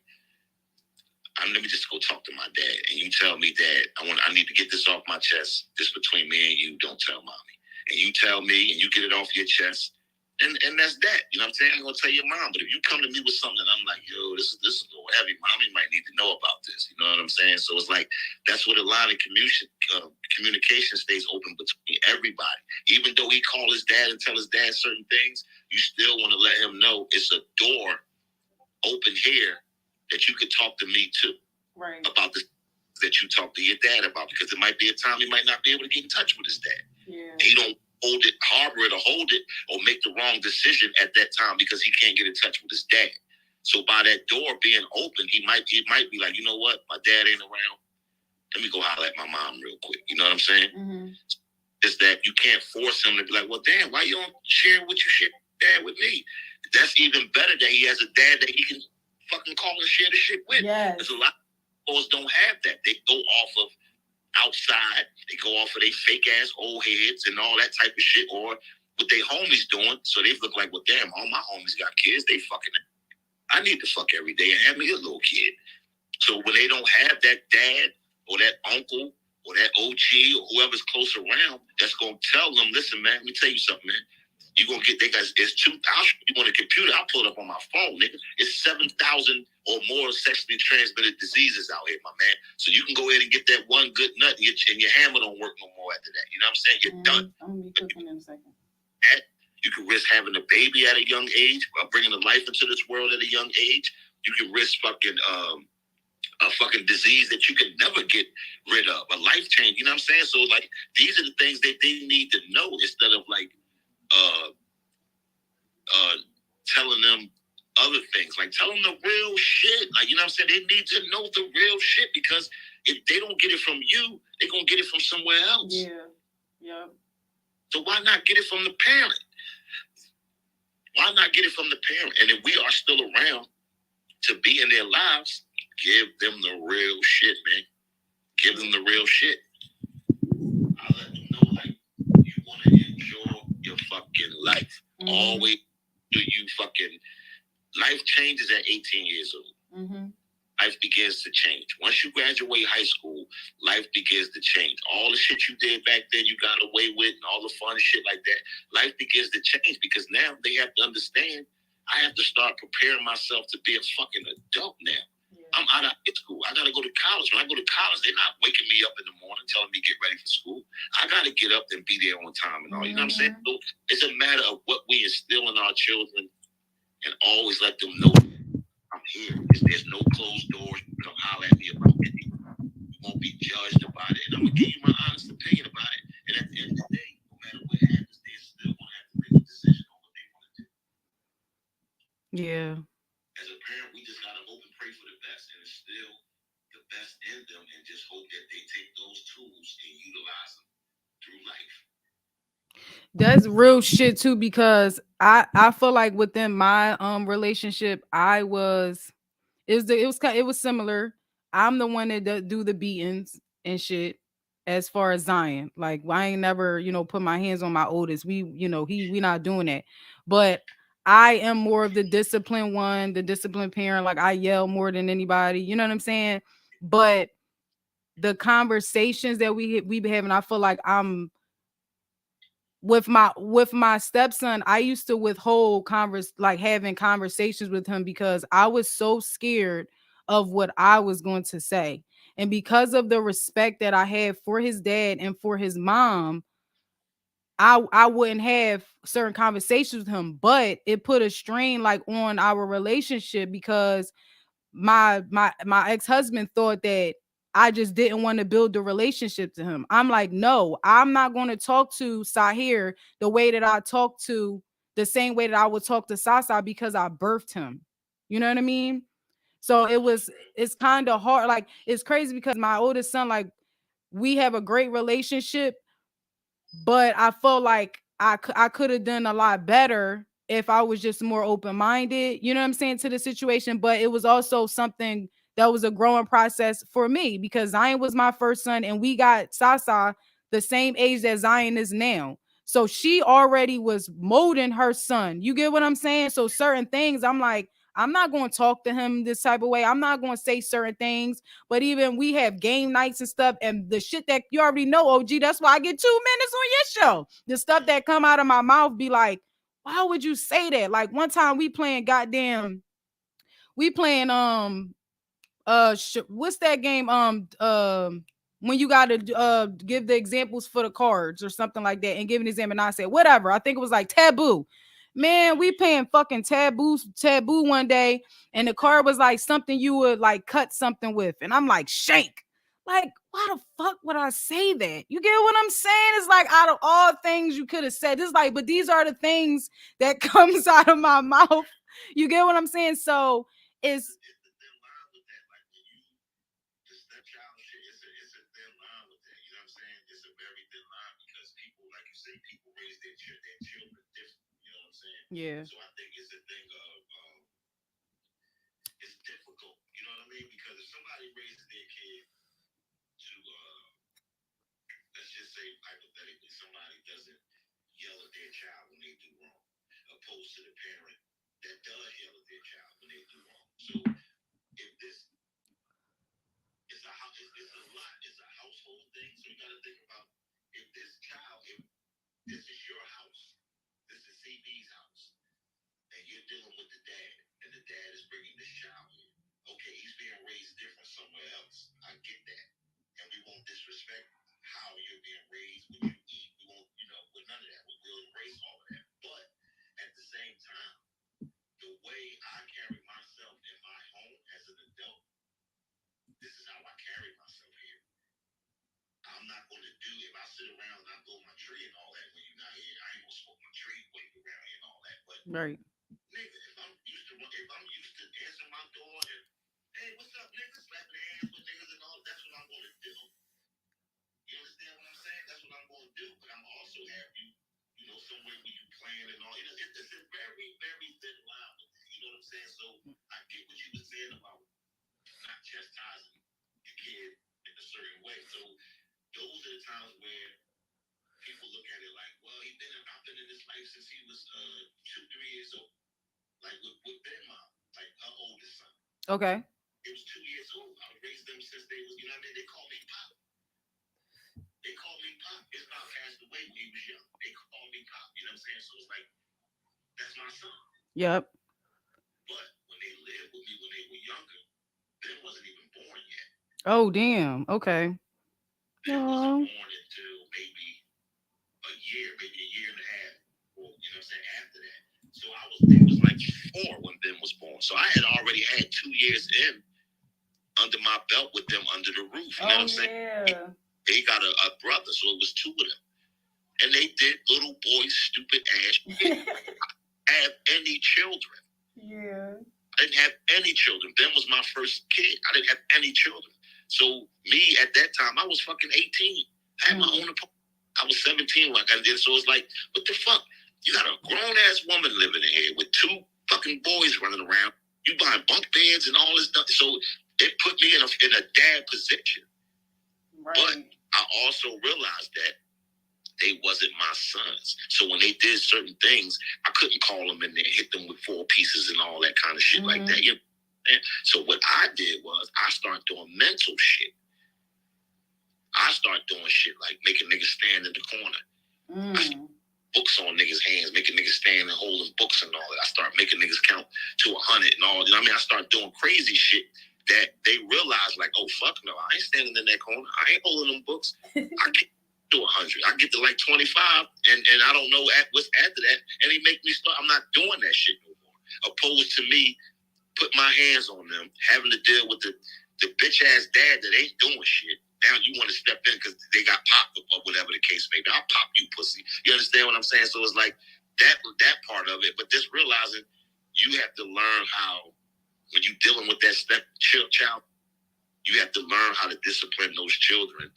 let me just go talk to my dad, and you tell me, Dad, I need to get this off my chest. This between me and you. Don't tell mommy. And you tell me, and you get it off your chest, and that's that. You know what I'm saying? I'm gonna tell your mom. But if you come to me with something, and I'm like, yo, this is a little heavy. Mommy might need to know about this. You know what I'm saying? So it's like that's what a lot of communication stays open between everybody. Even though he call his dad and tell his dad certain things, you still want to let him know it's a door open here that you could talk to me too,
right,
about the that you talk to your dad about, because it might be a time he might not be able to get in touch with his dad.
Yeah.
And he don't harbor it or hold it or make the wrong decision at that time because he can't get in touch with his dad. So by that door being open, he might be like, you know what, my dad ain't around. Let me go holler at my mom real quick. You know what I'm saying? It's that you can't force him to be like, well, damn, why you don't share what you share dad with me? That's even better that he has a dad that he can fucking call and share the shit with.
Yes.
There's a lot of boys don't have that. They go off of outside. They go off of they fake ass old heads and all that type of shit, or what they homies doing. So they look like, well, damn, all my homies got kids. They fucking it. I need to fuck every day and have me a little kid. So when they don't have that dad or that uncle or that OG or whoever's close around, that's gonna tell them, listen, man, let me tell you something, man. You gonna get they guys. It's 2,000. You want a computer? I'll pull it up on my phone, nigga. It's 7,000 or more sexually transmitted diseases out here, my man. So you can go ahead and get that one good nut, and your hammer don't work no more after that. You know what I'm saying? You're done.
I'm gonna be cooking in a second.
You can risk having a baby at a young age, bringing a life into this world at a young age. You can risk a fucking disease that you can never get rid of, a life change. You know what I'm saying? So like, these are the things that they need to know instead of like telling them other things. Like, tell them the real shit. Like, you know what I'm saying? They need to know the real shit, because if they don't get it from you, they're gonna get it from somewhere else.
Yeah.
So why not get it from the parent? Why not get it from the parent? And if we are still around to be in their lives, give them the real shit, man. Give them the real shit. I let them know, like, you want to enjoy your fucking life. Mm-hmm. Always do you fucking... Life changes at 18 years old. Mm-hmm. Life begins to change. Once you graduate high school, life begins to change. All the shit you did back then, you got away with, and all the fun shit like that, life begins to change, because now they have to understand, I have to start preparing myself to be a fucking adult now. Yeah. I'm out of high school. I got to go to college. When I go to college, they're not waking me up in the morning telling me get ready for school. I got to get up and be there on time and all. You know what I'm saying? So it's a matter of what we instill in our children, and always let them know I'm here. There's no closed doors. Come holler at me about it. You won't be judged about it. And I'm going to give you my honest opinion about it. And at the end of the day, no matter what happens, they're still going to have to make a decision on what they want to do.
Yeah.
As a parent, we just got to hope and pray for the best, and instill the best in them, and just hope that they take those tools and utilize them through life.
That's real shit too, because I feel like within my relationship, it was similar. I'm the one that do the beatings and shit. As far as Zion, like, I ain't never put my hands on my oldest. We not doing that. But I am more of the disciplined one, the disciplined parent. Like, I yell more than anybody. You know what I'm saying? But the conversations that we be having, I feel like I'm with my stepson. I used to withhold having conversations with him, because I was so scared of what I was going to say. And because of the respect that I had for his dad and for his mom, I wouldn't have certain conversations with him. But it put a strain on our relationship, because my ex-husband thought that I just didn't want to build the relationship to him. I'm like, no, I'm not going to talk to Sahir the way that I talk to the same way that I would talk to Sasa, because I birthed him. You know what I mean? So it's kind of hard. Like, it's crazy, because my oldest son, like, we have a great relationship, but I felt like I could have done a lot better if I was just more open-minded, you know what I'm saying, to the situation. But it was also something that was a growing process for me, because Zion was my first son, and we got Sasa the same age that Zion is now. So she already was molding her son. You get what I'm saying? So certain things, I'm like, I'm not going to talk to him this type of way. I'm not going to say certain things. But even we have game nights and stuff, and the shit that you already know, OG, that's why I get 2 minutes on your show. The stuff that come out of my mouth be like, why would you say that? Like, one time we playing what's that game? When you gotta give the examples for the cards or something like that, and give an example, and I said whatever. I think it was like Taboo. Man, we playing fucking taboo one day, and the card was like something you would like cut something with, and I'm like, shank. Like, why the fuck would I say that? You get what I'm saying? It's like, out of all things you could have said, it's like, but these are the things that comes out of my mouth. You get what I'm saying? So it's yeah.
So I think it's a thing of it's difficult. You know what I mean? Because if somebody raises their kid to let's just say hypothetically, somebody doesn't yell at their child when they do wrong, opposed to the parent that does yell at their child when they do not going to do, if I sit around and I blow my tree and all that when you're not here, I ain't going to smoke my tree waiting around here and all that. But
Right.
nigga, if I'm used to answering my door and hey, what's up, nigga? Slapping hands with niggas and all, that's what I'm going to do. You understand what I'm saying? That's what I'm going to do. But I'm also have you know, somewhere where you playing and all. It's a very, very thin line. You know what I'm saying? So I get what you were saying about not chastising your kid in a certain way. So those are the times where people look at it like, well, I've been in this life since he was 2-3 years old. Like with their mom, like her oldest son.
Okay.
It was 2 years old. I raised them since they was, you know what I mean? They called me Pop. His mom passed away when he was young. They called me Pop. You know what I'm saying? So it's like, that's my son.
Yep.
But when they lived with me when they were younger, they wasn't even born yet.
Oh, damn. Okay.
They wasn't born until maybe a year and a half, or you know what I'm saying, after that. So they was like 4 when Ben was born. So I had already had 2 years in under my belt with them under the roof. You know what I'm saying?
Yeah.
They got a brother, so it was 2 of them. And they did little boy stupid ass shit. I have any children.
Yeah.
I didn't have any children. Ben was my first kid. I didn't have any children. So me at that time, I was fucking 18. I had my own apartment. I was 17 when I got in. So it's like, what the fuck? You got a grown ass woman living in here with 2 fucking boys running around. You buying bunk beds and all this stuff. So it put me in a dad position. Right. But I also realized that they wasn't my sons. So when they did certain things, I couldn't call them in there, hit them with 4 pieces and all that kind of shit like that. You know? And so what I did was I started doing mental shit. I started doing shit like making niggas stand in the corner. Books on niggas' hands, making niggas stand and holding books and all that. I started making niggas count to 100 and all. You know what I mean? I started doing crazy shit that they realized like, oh, fuck no, I ain't standing in that corner. I ain't holding them books. I can't to 100. I get to like 25 and I don't know what's after that. And they make me start, I'm not doing that shit no more. Opposed to me put my hands on them, having to deal with the bitch ass dad that ain't doing shit. Now you want to step in because they got popped or whatever the case may be. I'll pop you, pussy. You understand what I'm saying? So it's like that part of it. But just realizing you have to learn how, when you're dealing with that child, you have to learn how to discipline those children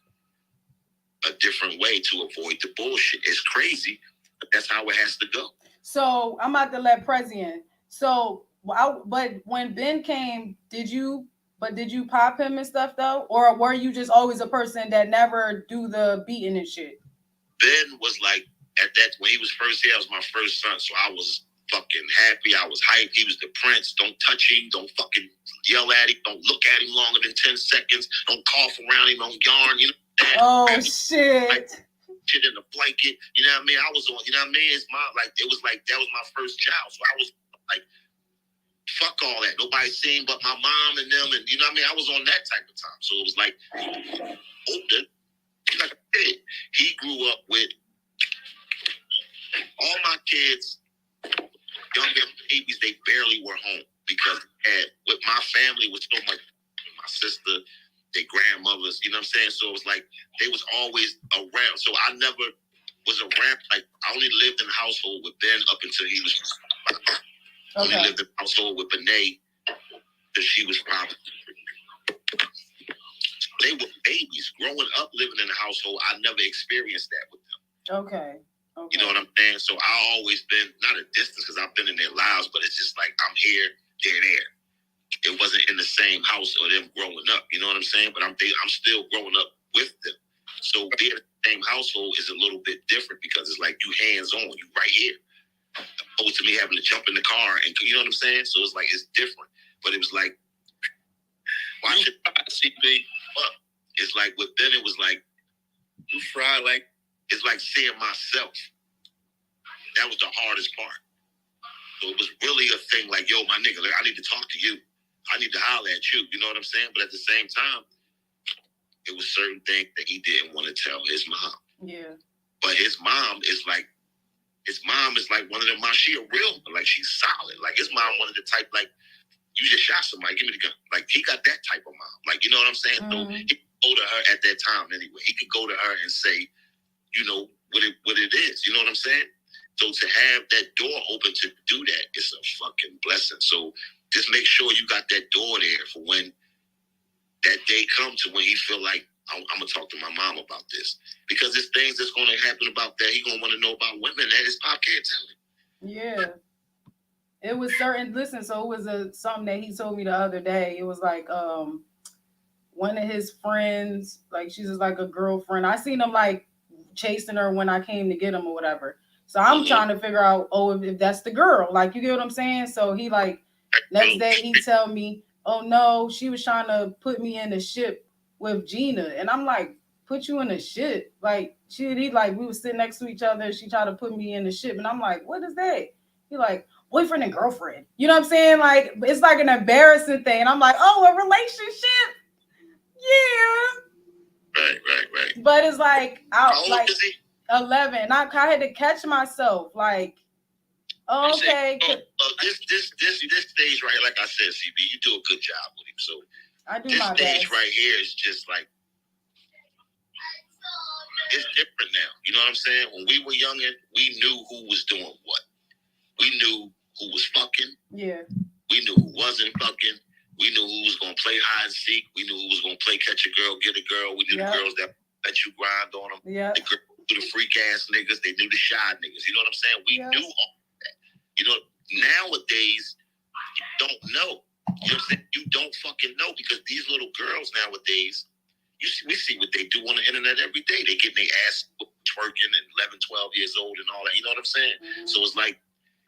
a different way to avoid the bullshit. It's crazy, but that's how it has to go.
So I'm about to let President. So, but when Ben came, did you pop him and stuff though, or were you just always a person that never do the beating and shit?
Ben was like when he was first here, I was my first son, so I was fucking happy. I was hyped. He was the prince. Don't touch him. Don't fucking yell at him. Don't look at him longer than 10 seconds. Don't cough around him. Don't yarn. You know.
Oh shit.
Like, shit in the blanket. You know what I mean? I was on. You know what I mean? It's it was like that was my first child. So I was like, fuck all that. Nobody seen but my mom and them, and you know what I mean? I was on that type of time. So it was like older. Like I said, he grew up with all my kids, younger babies, they barely were home because with my family was so much, my sister, their grandmothers, you know what I'm saying? So it was like they was always around. So I never was around. Like I only lived in the household with Ben up until he was. I only lived in the household with Benet because she was probably. They were babies growing up, living in the household. I never experienced that with them.
Okay.
You know what I'm saying? So I always been not a distance because I've been in their lives, but it's just like I'm here, they're there. It wasn't in the same house or them growing up. You know what I'm saying? But I'm still growing up with them. So being in the same household is a little bit different because it's like you hands on, you right here. Opposed to me having to jump in the car and you know what I'm saying? So it's like it's different. But it was like watching CP up. It's like with them, it was like you fry like it's like seeing myself. That was the hardest part. So it was really a thing like, yo, my nigga, like, I need to talk to you. I need to holler at you. You know what I'm saying? But at the same time, it was certain things that he didn't want to tell his mom.
Yeah.
But his mom is like one of them. She a real, like she's solid. Like his mom wanted the type like, you just shot somebody, give me the gun. Like he got that type of mom. Like you know what I'm saying? So he go to her at that time anyway. He could go to her and say, you know, what it is. You know what I'm saying? So to have that door open to do that is a fucking blessing. So just make sure you got that door there for when that day comes to when he feel like, I'm going to talk to my mom about this. Because there's things that's going to happen about that. He going to want to know about women that his pop can't tell him.
Yeah. It was certain, listen, so it was something that he told me the other day. It was like, one of his friends, like she's just like a girlfriend. I seen him like chasing her when I came to get him or whatever. So I'm trying to figure out, if that's the girl, like, you get what I'm saying? So he like, next day he tell me, oh no, she was trying to put me in a ship with Gina. And I'm like, put you in a ship? Like, he like, we were sitting next to each other. She tried to put me in the ship. And I'm like, what is that? He like, boyfriend and girlfriend. You know what I'm saying? Like, it's like an embarrassing thing. And I'm like, oh, a relationship? Yeah.
Right.
But it's like,
how old
like
is he?
11. I had to catch myself. Like, okay.
This stage right, like I said, CB, you do a good job with him. So
I do
this
my
stage
best.
right here is just like, it's different now. You know what I'm saying? When we were younger, we knew who was doing what. We knew who was fucking.
Yeah.
We knew who wasn't fucking. We knew who was going to play hide and seek. We knew who was going to play catch a girl, get a girl. We knew the girls that let you grind on them.
Yeah.
The girls knew the freak ass niggas. They knew the shy niggas. You know what I'm saying? We knew all that. You know, nowadays, you don't know. You know what I'm saying? You don't fucking know because these little girls nowadays, we see what they do on the internet every day. They get their ass twerking and 11, 12 years old and all that. You know what I'm saying? Mm-hmm. So it's like,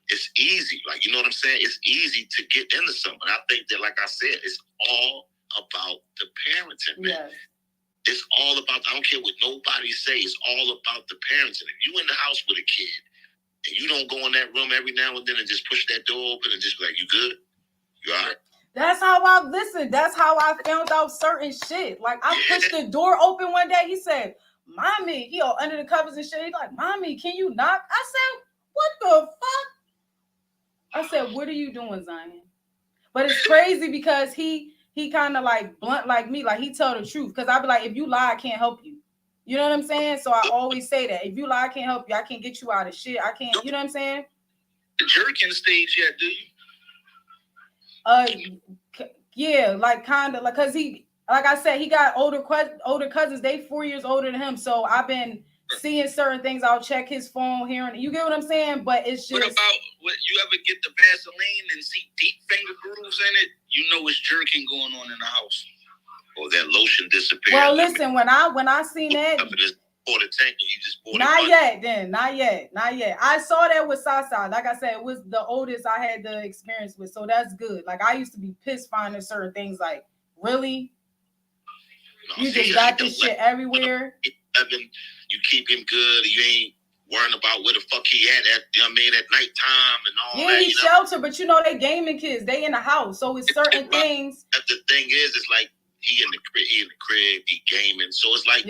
it's easy. Like, you know what I'm saying? It's easy to get into something. I think that, like I said, it's all about the parenting, man. Yes. It's all about, I don't care what nobody say, it's all about the parenting. If you in the house with a kid and you don't go in that room every now and then and just push that door open and just be like, you good? You all right?
That's how that's how I found out certain shit. Like, I pushed the door open one day. He said, Mommy, he all under the covers and shit. He's like, Mommy, can you knock? I said, what the fuck? I said, what are you doing, Zion? But it's crazy because he kind of like blunt like me. Like, he tell the truth. Because I be like, if you lie, I can't help you. You know what I'm saying? So I always say that. If you lie, I can't help you. I can't get you out of shit. I can't, you know what I'm saying?
The jerking stage yet, do you?
Yeah, like kind of, like, cause he, like I said, he got older cousins. They 4 years older than him. So I've been seeing certain things. I'll check his phone, hearing. You get what I'm saying? But it's just.
What about what you ever get the Vaseline and see deep finger grooves in it? You know it's jerking going on in the house. Or that lotion disappeared.
Well, listen, when I seen that.
Pour the tank and you just pour
not yet. I saw that with Sasa. Like I said, it was the oldest I had the experience with, so that's good. Like, I used to be pissed finding certain things. Like, really, you just got this shit everywhere.
Evan, you keep him good. You ain't worrying about where the fuck he at you know what I mean, at nighttime and all that.
Yeah, he's sheltered, but you know they gaming kids. They in the house, so it's certain things.
The thing is, it's like he in the crib, he gaming. So it's like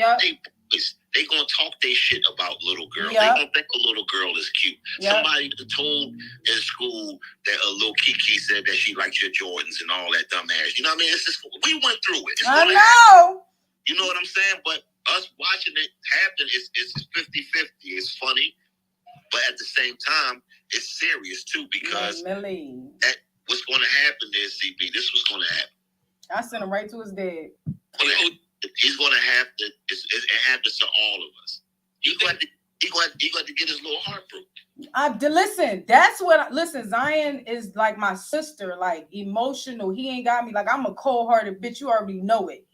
they gonna talk their shit about little girls. They gonna think a little girl is cute. Somebody told in school that a little Kiki said that she likes your Jordans and all that dumb ass. You know what I mean? It's just, we went through it.
I know.
You know what I'm saying? But us watching it happen is 50-50. It's funny, but at the same time, it's serious too, because what's gonna happen is, CB, this was gonna happen.
I sent him right to his dad.
He's gonna have to. It happens to all of us. He got to get his little heart broken.
Listen, that's what. Listen, Zion is like my sister, like emotional. He ain't got me. Like, I'm a cold-hearted bitch. You already know it.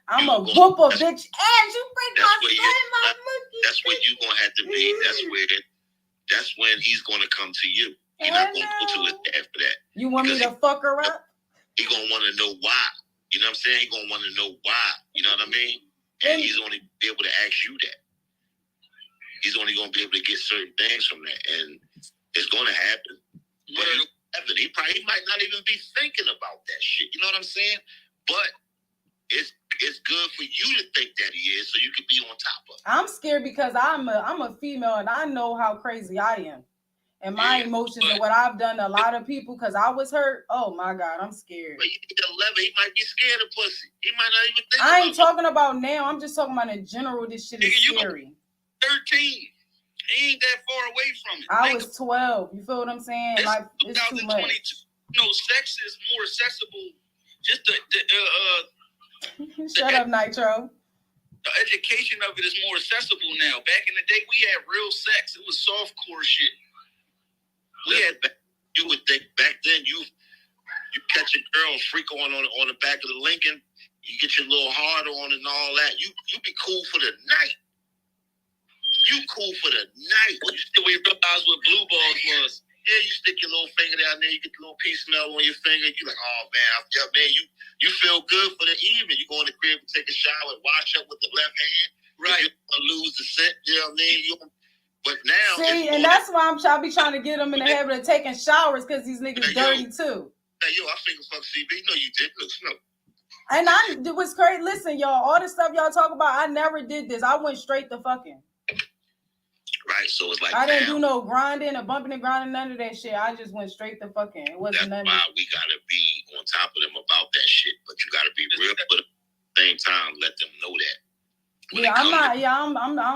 I'm a whoop a bitch ass. You break my son, my monkey.
That's where you gonna have to be. That's when he's gonna come to you. He's not gonna go to his dad for that.
You want me to fuck her up?
He gonna want to know why. You know what I'm saying? He's going to want to know why. You know what I mean? And he's only be able to ask you that. He's only going to be able to get certain things from that. And it's going to happen. But he might not even be thinking about that shit. You know what I'm saying? But it's good for you to think that he is, so you can be on top of it.
I'm scared because I'm a female and I know how crazy I am. and my emotions and what I've done to a lot of people because I was hurt. Oh my God, I'm scared.
But he's 11, he might be scared of pussy. He might not even think.
I ain't talking about now. I'm just talking about in general. This shit is scary.
13. He ain't that far away from it.
I was 12. You feel what I'm saying? Like it's too much.
No, sex is more accessible. Just
Shut up, Nitro.
The education of it is more accessible now. Back in the day, we had real sex. It was softcore shit. You would think back then you catch a girl freak on the back of the Lincoln, you get your little hard on and all that. You be cool for the night. You cool for the night. When you realize what blue balls was. Yeah, you stick your little finger down there, you get the little piece smell on your finger, you like, oh man, you feel good for the evening. You go in the crib and take a shower and wash up with the left hand. Right. You're gonna lose the scent, you know what I mean? But now
see, and that's why I be trying to get them in the habit of taking showers because these niggas dirty too.
Hey, I finger fuck CB. No, you didn't. Look, no.
And it was crazy. Listen, y'all, all the stuff y'all talk about, I never did this. I went straight to fucking.
Right, so it's like
I didn't do no grinding or bumping and grinding, none of that shit. I just went straight to fucking. It wasn't
nothing. That's why we gotta be on top of them about that shit. But you gotta be real, but at the same time, let them know that.
I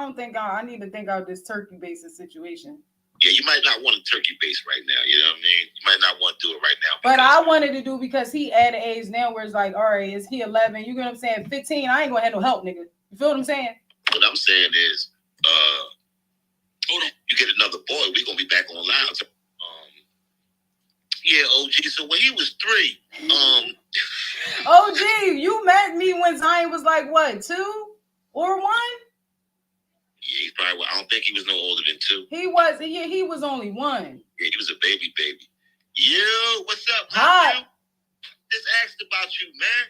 don't think I need to think out this turkey based situation.
Yeah, you might not want a turkey base right now. You know what I mean? You might not want to do it right now.
But I wanted to do because he at an age now where it's like, all right, is he 11? You get what I'm saying? 15, I ain't gonna have no help, nigga. You feel what I'm saying?
What I'm saying is, hold on, you get another boy, we gonna be back online. Yeah, OG. So when he was 3,
OG, you met me when Zion was like what, 2 or 1?
Yeah, he's probably. I don't think he was no older than 2.
He was. He was only 1.
Yeah, he was a baby. Yo, what's up, man?
Hi.
Just asked about you, man.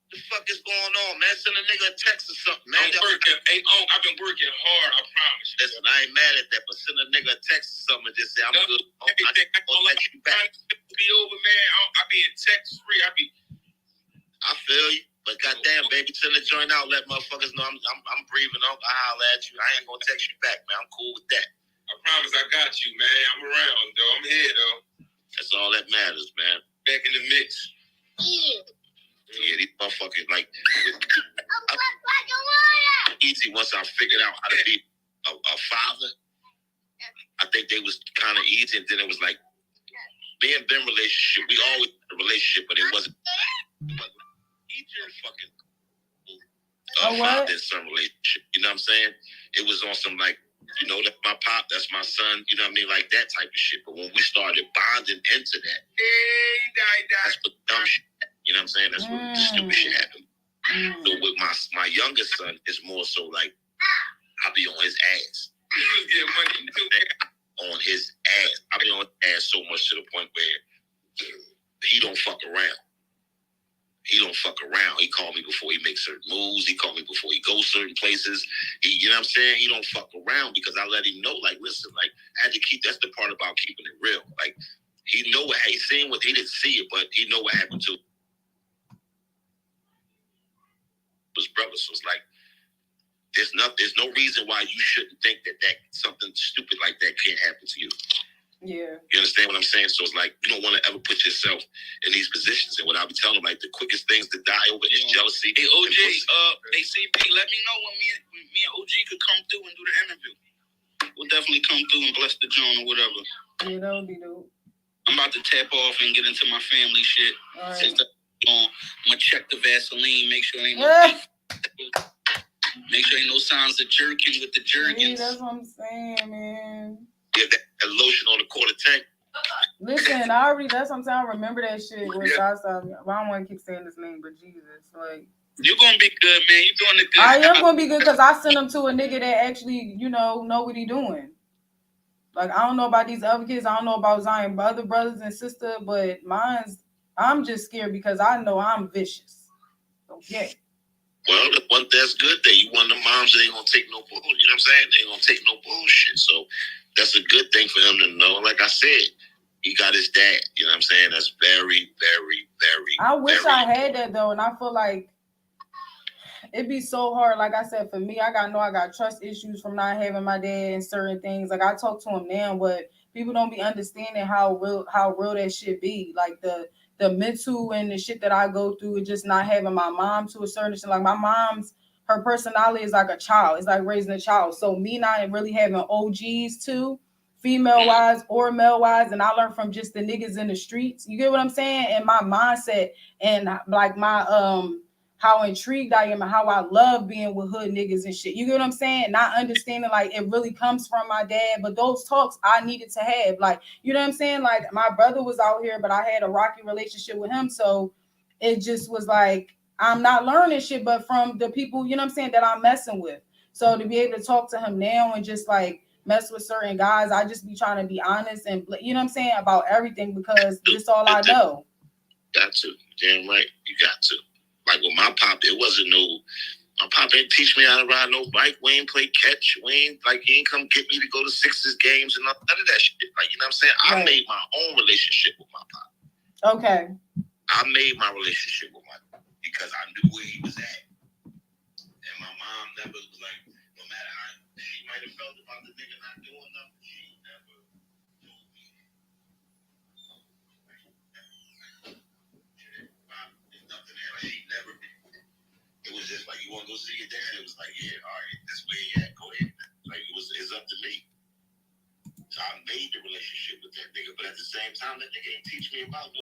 The fuck is going on, man? Send a nigga a text or something, man. I've been working hard. I promise you. Listen, I ain't mad at that, but send a nigga a text or something and just say I'm good. I'll let you back. Be over, man. I be in text free. I feel you. But goddamn, baby, send the joint out. Let motherfuckers know I'm breathing. I'll holler at you. I ain't gonna text you back, man. I'm cool with that. I promise I got you, man. I'm around, though. I'm here, though. That's all that matters, man. Back in the mix. Yeah, these motherfuckers like easy once I figured out how to be a father. I think they was kind of easy, and then it was like me and Ben relationship. We always had a relationship, but it wasn't. Fucking father and son relationship. You know what I'm saying? It was on some like, you know, that's my pop, that's my son. You know what I mean? Like that type of shit. But when we started bonding into that, that's what dumb shit. You know what I'm saying? That's what the stupid shit happened. So with my youngest son, it's more so like I'll be on his ass. On his ass. I'll be on his ass so much to the point where he don't fuck around. He don't fuck around. He call me before he makes certain moves. He call me before he goes certain places. You know what I'm saying? He don't fuck around because I let him know, like, listen, like, I had to keep, that's the part about keeping it real. Like, he know what, he seen what, he didn't see it, but he know what happened to his brother. So it's like, there's no reason why you shouldn't think that something stupid like that can't happen to you.
Yeah.
You understand what I'm saying? So it's like, you don't want to ever put yourself in these positions. And what I'll be telling them, like, the quickest things to die over is jealousy. Hey, OG, ACP, let me know when me and OG could come through and do the interview. We'll definitely come through and bless the joint or whatever.
Yeah, that would be dope.
I'm about to tap off and get into my family shit.
All right.
I'm going to check the Vaseline, make sure ain't no signs of jerking with the jerkins.
Yeah, that's what I'm saying, man.
Yeah, that lotion on the quarter tank.
Listen, that's what I'm saying. I remember that shit with Sasa. Well, I don't want to keep saying his name, but Jesus, like.
You're going to be good, man. You're doing it good.
I am going to be good because I sent him to a nigga that actually, know what he doing. Like, I don't know about these other kids. I don't know about Zion, other brothers and sister, but I'm just scared because I know I'm vicious. Okay.
Well, that's good that you one of the moms that ain't going to take no bull. You know what I'm saying? They ain't going to take no bullshit. So that's a good thing for him to know. Like I said, he got his dad. You know what I'm saying? That's very, very, very.
I wish I had that though, and I feel like It'd be so hard. Like I said, for me, I got trust issues from not having my dad and certain things. Like I talk to him now, but people don't be understanding how real that shit be. Like the mental and the shit that I go through, and just not having my mom to a certain extent. Like my mom's her personality is like a child. It's like raising a child. So me not really having OGs too, female wise or male wise, and I learned from just the niggas in the streets. You get what I'm saying? And my mindset and like my how intrigued I am and how I love being with hood niggas and shit. You get what I'm saying? Not understanding like it really comes from my dad, but those talks I needed to have. Like, you know what I'm saying? Like my brother was out here, but I had a rocky relationship with him. So it just was like I'm not learning shit, but from the people, you know what I'm saying, that I'm messing with. So to be able to talk to him now and just like mess with certain guys, I just be trying to be honest and you know what I'm saying about everything because this all I know.
Got to. Damn right, you got to. Like with my pop, it wasn't no. My pop ain't teach me how to ride no bike. We ain't play catch. We ain't like he ain't come get me to go to Sixers games and none of that shit. Like, you know what I'm saying?
Right.
I made my own relationship with my pop.
Okay.
I made my relationship with my pop because I knew where he was at. And my mom never was like, no matter how she might have felt about the nigga not doing nothing, she never told me. There's nothing there. Like, she never. It was just like, you want to go see your dad? It was like, yeah, all right, that's where he at. Go ahead. Like, it's up to me. So I made the relationship with that nigga, but at the same time, that nigga ain't teach me about